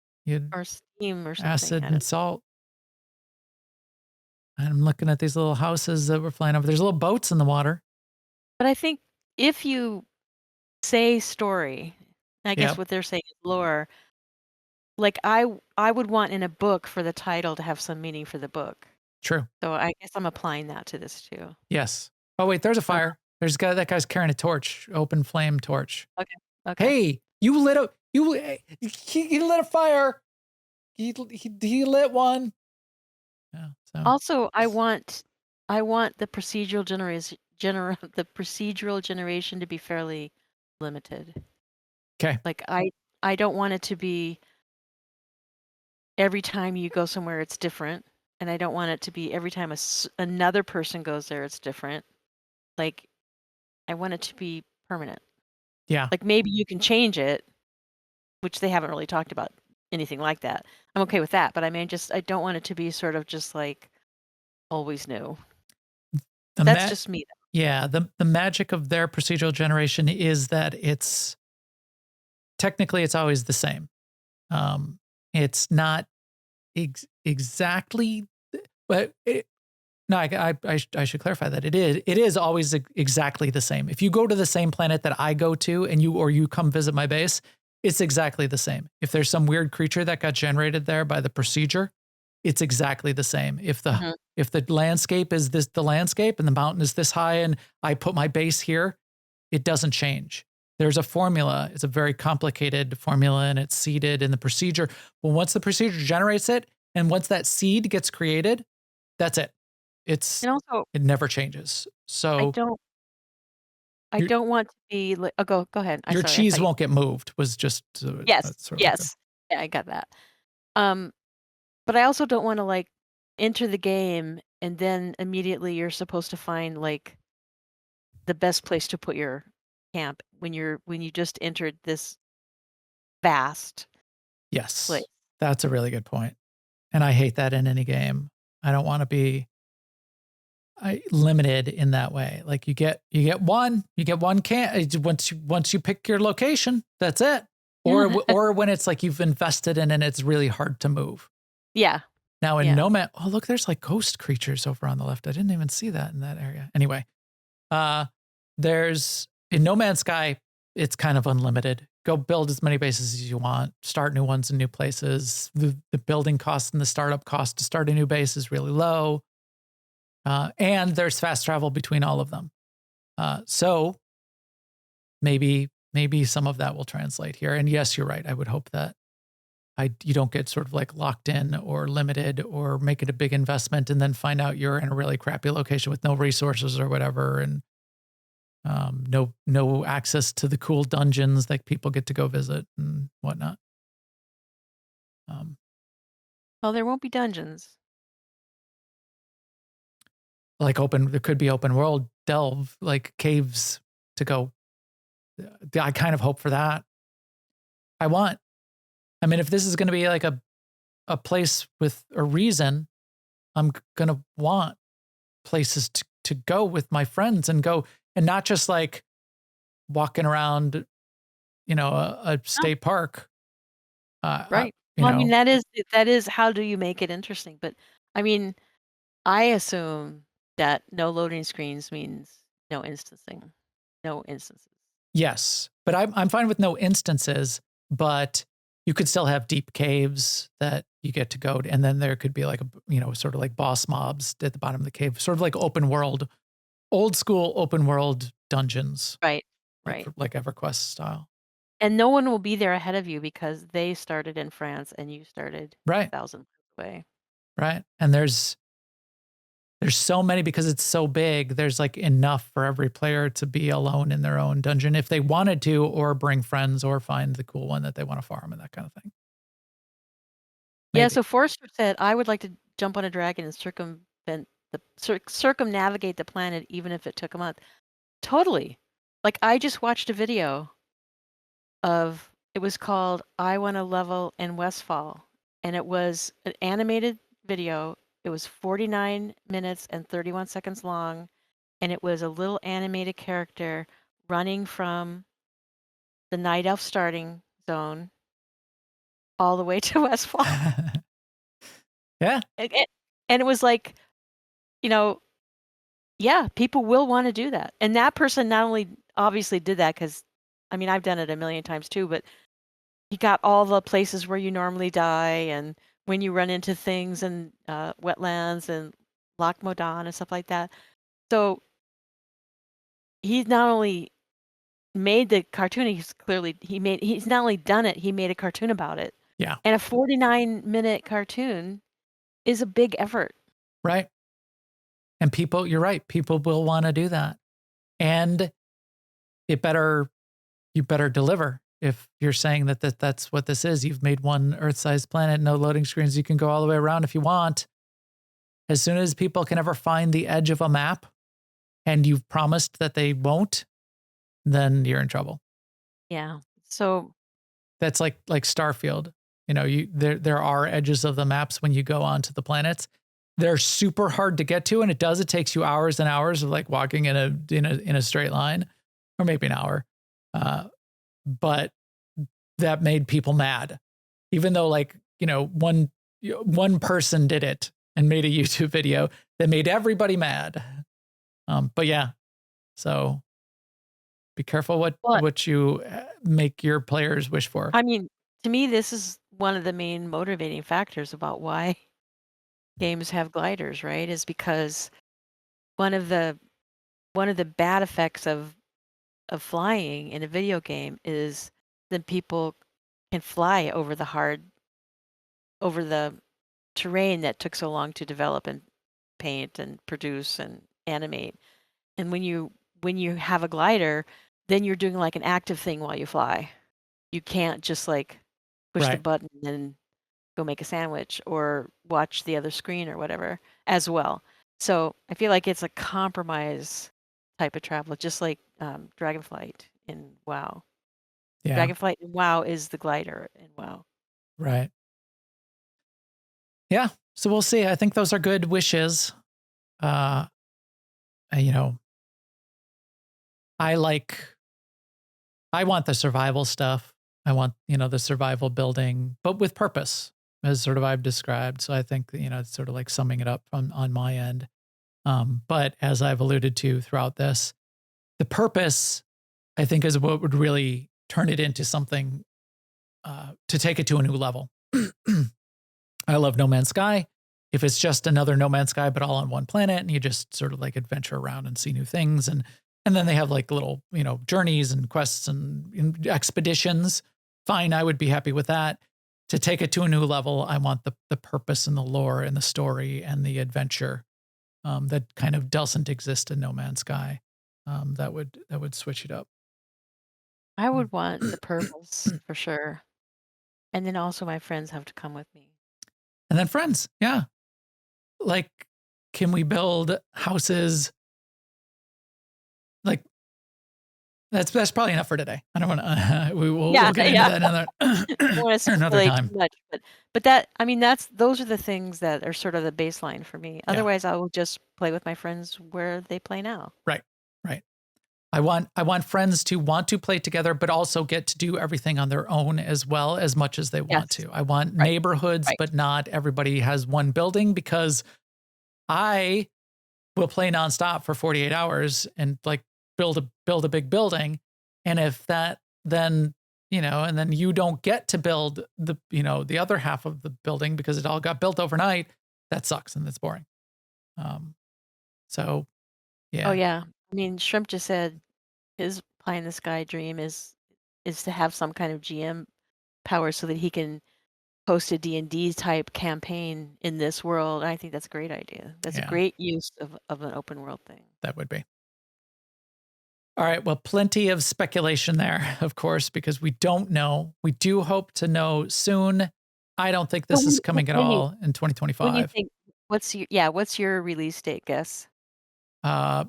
B: Or steam or something.
A: Acid and salt. And I'm looking at these little houses that we're flying over. There's little boats in the water.
B: But I think if you say story, I guess what they're saying is lore, like I would want in a book for the title to have some meaning for the book.
A: True.
B: So I guess I'm applying that to this too.
A: Yes. Oh wait, there's a fire. That guy's carrying a torch, open flame torch.
B: Okay.
A: Hey, he lit a fire. He lit one. Yeah. So
B: Also, I want the procedural generation to be fairly limited.
A: okay.
B: Like I don't want it to be every time you go somewhere it's different, and I don't want it to be every time another person goes there it's different. Like I want it to be permanent.
A: Yeah.
B: Like maybe you can change it, which they haven't really talked about anything like that. I'm okay with that, but I mean I don't want it to be sort of just like always new.
A: The
B: That's
A: ma-
B: just me.
A: yeah, the magic of their procedural generation is that it's technically it's always the same. It's not exactly, but no, I should clarify that it is always exactly the same. If you go to the same planet that I go to and you come visit my base, it's exactly the same. If there's some weird creature that got generated there by the procedure, it's exactly the same.
B: Mhm.
A: If the landscape is the landscape and the mountain is this high and I put my base here, it doesn't change. There's a formula. It's a very complicated formula and it's seeded in the procedure. Well, once the procedure generates it and once that seed gets created, that's it.
B: And also
A: It never changes.
B: I
A: So
B: don't I
A: your
B: don't want to be like oh go ahead.
A: your
B: Sorry, I
A: cheese
B: thought you
A: won't get moved was just
B: Yes.
A: that's sort of like
B: Yes. Yeah, I got that. Um but I also don't want to like enter the game and then immediately you're supposed to find like the best place to put your camp when you just entered this vast
A: yes.
B: place.
A: That's a really good point. And I hate that in any game. I don't want to be limited in that way. Like you get one can once you pick your location, that's it. Or when it's like you've invested in and it's really hard to move.
B: Yeah.
A: Now in
B: Yeah.
A: No Man, oh look, there's like ghost creatures over on the left. I didn't even see that in that area. Anyway, there's in No Man's Sky, it's kind of unlimited. Go build as many bases as you want. Start new ones in new places. The building cost and the startup cost to start a new base is really low. And there's fast travel between all of them. So maybe some of that will translate here. And yes, you're right. I would hope that you don't get sort of like locked in or limited or make it a big investment and then find out you're in a really crappy location with no resources or whatever and no access to the cool dungeons that people get to go visit and whatnot.
B: Well, there won't be dungeons.
A: Like there could be open world delve, like caves to go. I kind of hope for that. I mean, if this is going to be like a place with a reason, I'm going to want places to go with my friends and go and not just like walking around, a state park.
B: Right.
A: You
B: Well, I mean
A: know,
B: that is how do you make it interesting? But I mean, I assume that no loading screens means no instancing. No instances.
A: yes, but I'm fine with no instances, but you could still have deep caves that you get to go to, and then there could be like sort of like boss mobs at the bottom of the cave, sort of like open world, old school open world dungeons,
B: Right.
A: like
B: Right.
A: like EverQuest style.
B: And no one will be there ahead of you because they started in France and you started
A: Right,
B: 1,000 miles away.
A: right. And there's so many because it's so big. There's like enough for every player to be alone in their own dungeon if they wanted to, or bring friends, or find the cool one that they want to farm and that kind of thing.
B: Yeah,
A: Maybe.
B: so Forrester said, I would like to jump on a dragon and circumnavigate the planet even if it took a month. Totally. Like I just watched a video it was called I Want to Level in Westfall, and it was an animated video. It was 49 minutes and 31 seconds long, and it was a little animated character running from the Night Elf starting zone all the way to Westfall.
A: Yeah.
B: And it was like, you know, yeah, people will want to do that. And that person not only obviously did that because, I mean, I've done it a million times too, but he got all the places where you normally die and when you run into things and wetlands and Loch Modan and stuff like that. So he's not only made the cartoon, he's not only done it, he made a cartoon about it.
A: Yeah.
B: And a 49-minute cartoon is a big effort.
A: Right. And people, you're right. People will want to do that. And you better deliver. If you're saying that's what this is, you've made one Earth-sized planet, no loading screens, you can go all the way around if you want. As soon as people can ever find the edge of a map and you've promised that they won't, then you're in trouble.
B: Yeah. So
A: That's like Starfield. You know, there are edges of the maps when you go onto the planets. They're super hard to get to, and it takes you hours and hours of like walking in a straight line, or maybe an hour. But that made people mad, even though one person did it and made a YouTube video that made everybody mad. But yeah, so be careful what you make your players wish for.
B: I mean, to me, this is one of the main motivating factors about why games have gliders, right? Is because one of the bad effects of flying in a video game is that people can fly over the terrain that took so long to develop and paint and produce and animate. And when you have a glider, then you're doing like an active thing while you fly. You can't just like push the
A: Right.
B: button and then go make a sandwich or watch the other screen or whatever as well. So I feel like it's a compromise type of travel, just like Dragonflight in WoW.
A: Yeah.
B: Dragonflight in WoW is the glider in WoW.
A: Right. Yeah. So we'll see. I think those are good wishes. You know, I want the survival stuff. I want, the survival building, but with purpose, as sort of I've described. So I think, it's sort of like summing it up on my end. But as I've alluded to throughout this, the purpose, I think, is what would really turn it into something to take it to a new level. I love No Man's Sky. If it's just another No Man's Sky, but all on one planet, and you just sort of like adventure around and see new things, and then they have like little, journeys and quests and expeditions. Fine, I would be happy with that. To take it to a new level, I want the purpose and the lore and the story and the adventure that kind of doesn't exist in No Man's Sky. That would switch it up.
B: I would want the purpose for sure. And then also my friends have to come with me.
A: And then friends, yeah. Like, can we build houses? Like, that's probably enough for today. I don't want to. We'll get into that another
B: I don't want to
A: another
B: speculate
A: time.
B: too much, but that, I mean, those are the things that are sort of the baseline for me. Otherwise, I will just play with my friends where they play now.
A: Right. I want friends to want to play together, but also get to do everything on their own as well, as much as they want
B: Yes.
A: to. I want neighborhoods,
B: Right.
A: but not everybody has one building, because I will play nonstop for 48 hours and like build a big building. And if that then, and then you don't get to build the other half of the building because it all got built overnight, that sucks and that's boring. So yeah.
B: Oh yeah. I mean, Shrimp just said his pie in the sky dream is to have some kind of GM power so that he can host a D&D type campaign in this world. I think that's a great idea. That's a great use of an open world thing.
A: That would be. All right. Well, plenty of speculation there, of course, because we don't know. We do hope to know soon. I don't think this is coming at all in 2025.
B: When you think, what's your release date guess?
A: I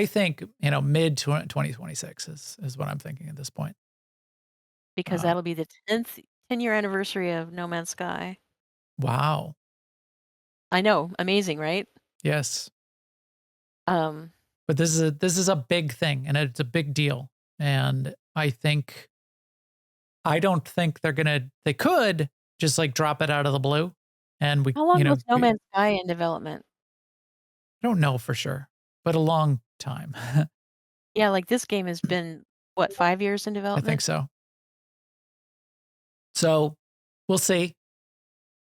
A: think, mid 2026 is what I'm thinking at this point.
B: Because that'll be the 10-year anniversary of No Man's Sky.
A: Wow.
B: I know, amazing, right?
A: Yes.
B: But
A: this is a big thing, and it's a big deal. And I don't think they could just like drop it out of the blue. And
B: how long was No Man's Sky in development?
A: I don't know for sure, but a long time.
B: Yeah, like this game has been, what, 5 years in
A: I
B: development?
A: think so. So we'll see.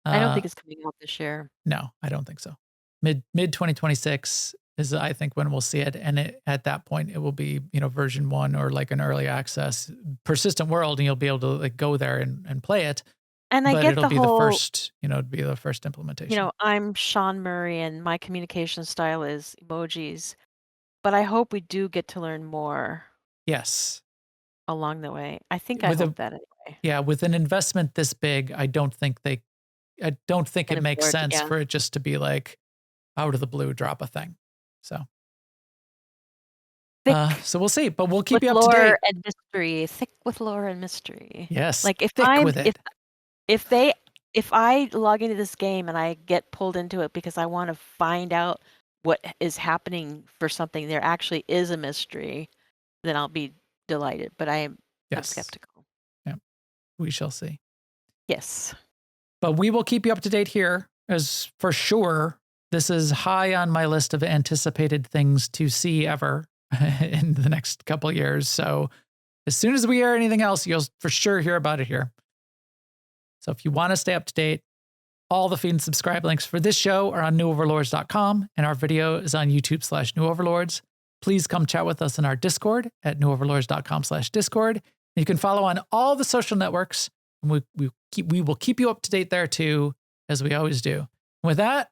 B: I don't think it's coming out this year.
A: No, I don't think so. Mid 2026 is, I think, when we'll see it. And at that point, it will be, version 1 or like an early access persistent world, and you'll be able to like go there and play it.
B: And I
A: but
B: get
A: it'll
B: the
A: be
B: whole,
A: the first, it'd be the first implementation.
B: I'm Sean Murray and my communication style is emojis, but I hope we do get to learn more
A: Yes.
B: along the way. I think I
A: With
B: hope
A: a
B: that anyway.
A: Yeah, with an investment this big, I don't think it
B: Can
A: makes
B: afford,
A: sense
B: yeah.
A: for it just to be like out of the blue drop a thing. So
B: Thick
A: so we'll see, but we'll keep
B: with
A: you up to
B: lore
A: date.
B: and mystery. Thick with lore and mystery.
A: Yes,
B: Like if
A: thick
B: I'm
A: with it.
B: if I log into this game and I get pulled into it because I want to find out what is happening for something, there actually is a mystery, then I'll be delighted. But I'm
A: Yes.
B: skeptical.
A: Yeah, we shall see.
B: Yes.
A: But we will keep you up to date here, as for sure. This is high on my list of anticipated things to see ever in the next couple of years. So as soon as we hear anything else, you'll for sure hear about it here. So if you want to stay up to date, all the feed and subscribe links for this show are on newoverlords.com, and our video is on YouTube/newoverlords. Please come chat with us in our Discord at newoverlords.com/Discord. You can follow on all the social networks, and we will keep you up to date there too, as we always do. With that,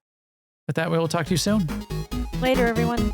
A: we will talk to you soon.
B: Later, everyone.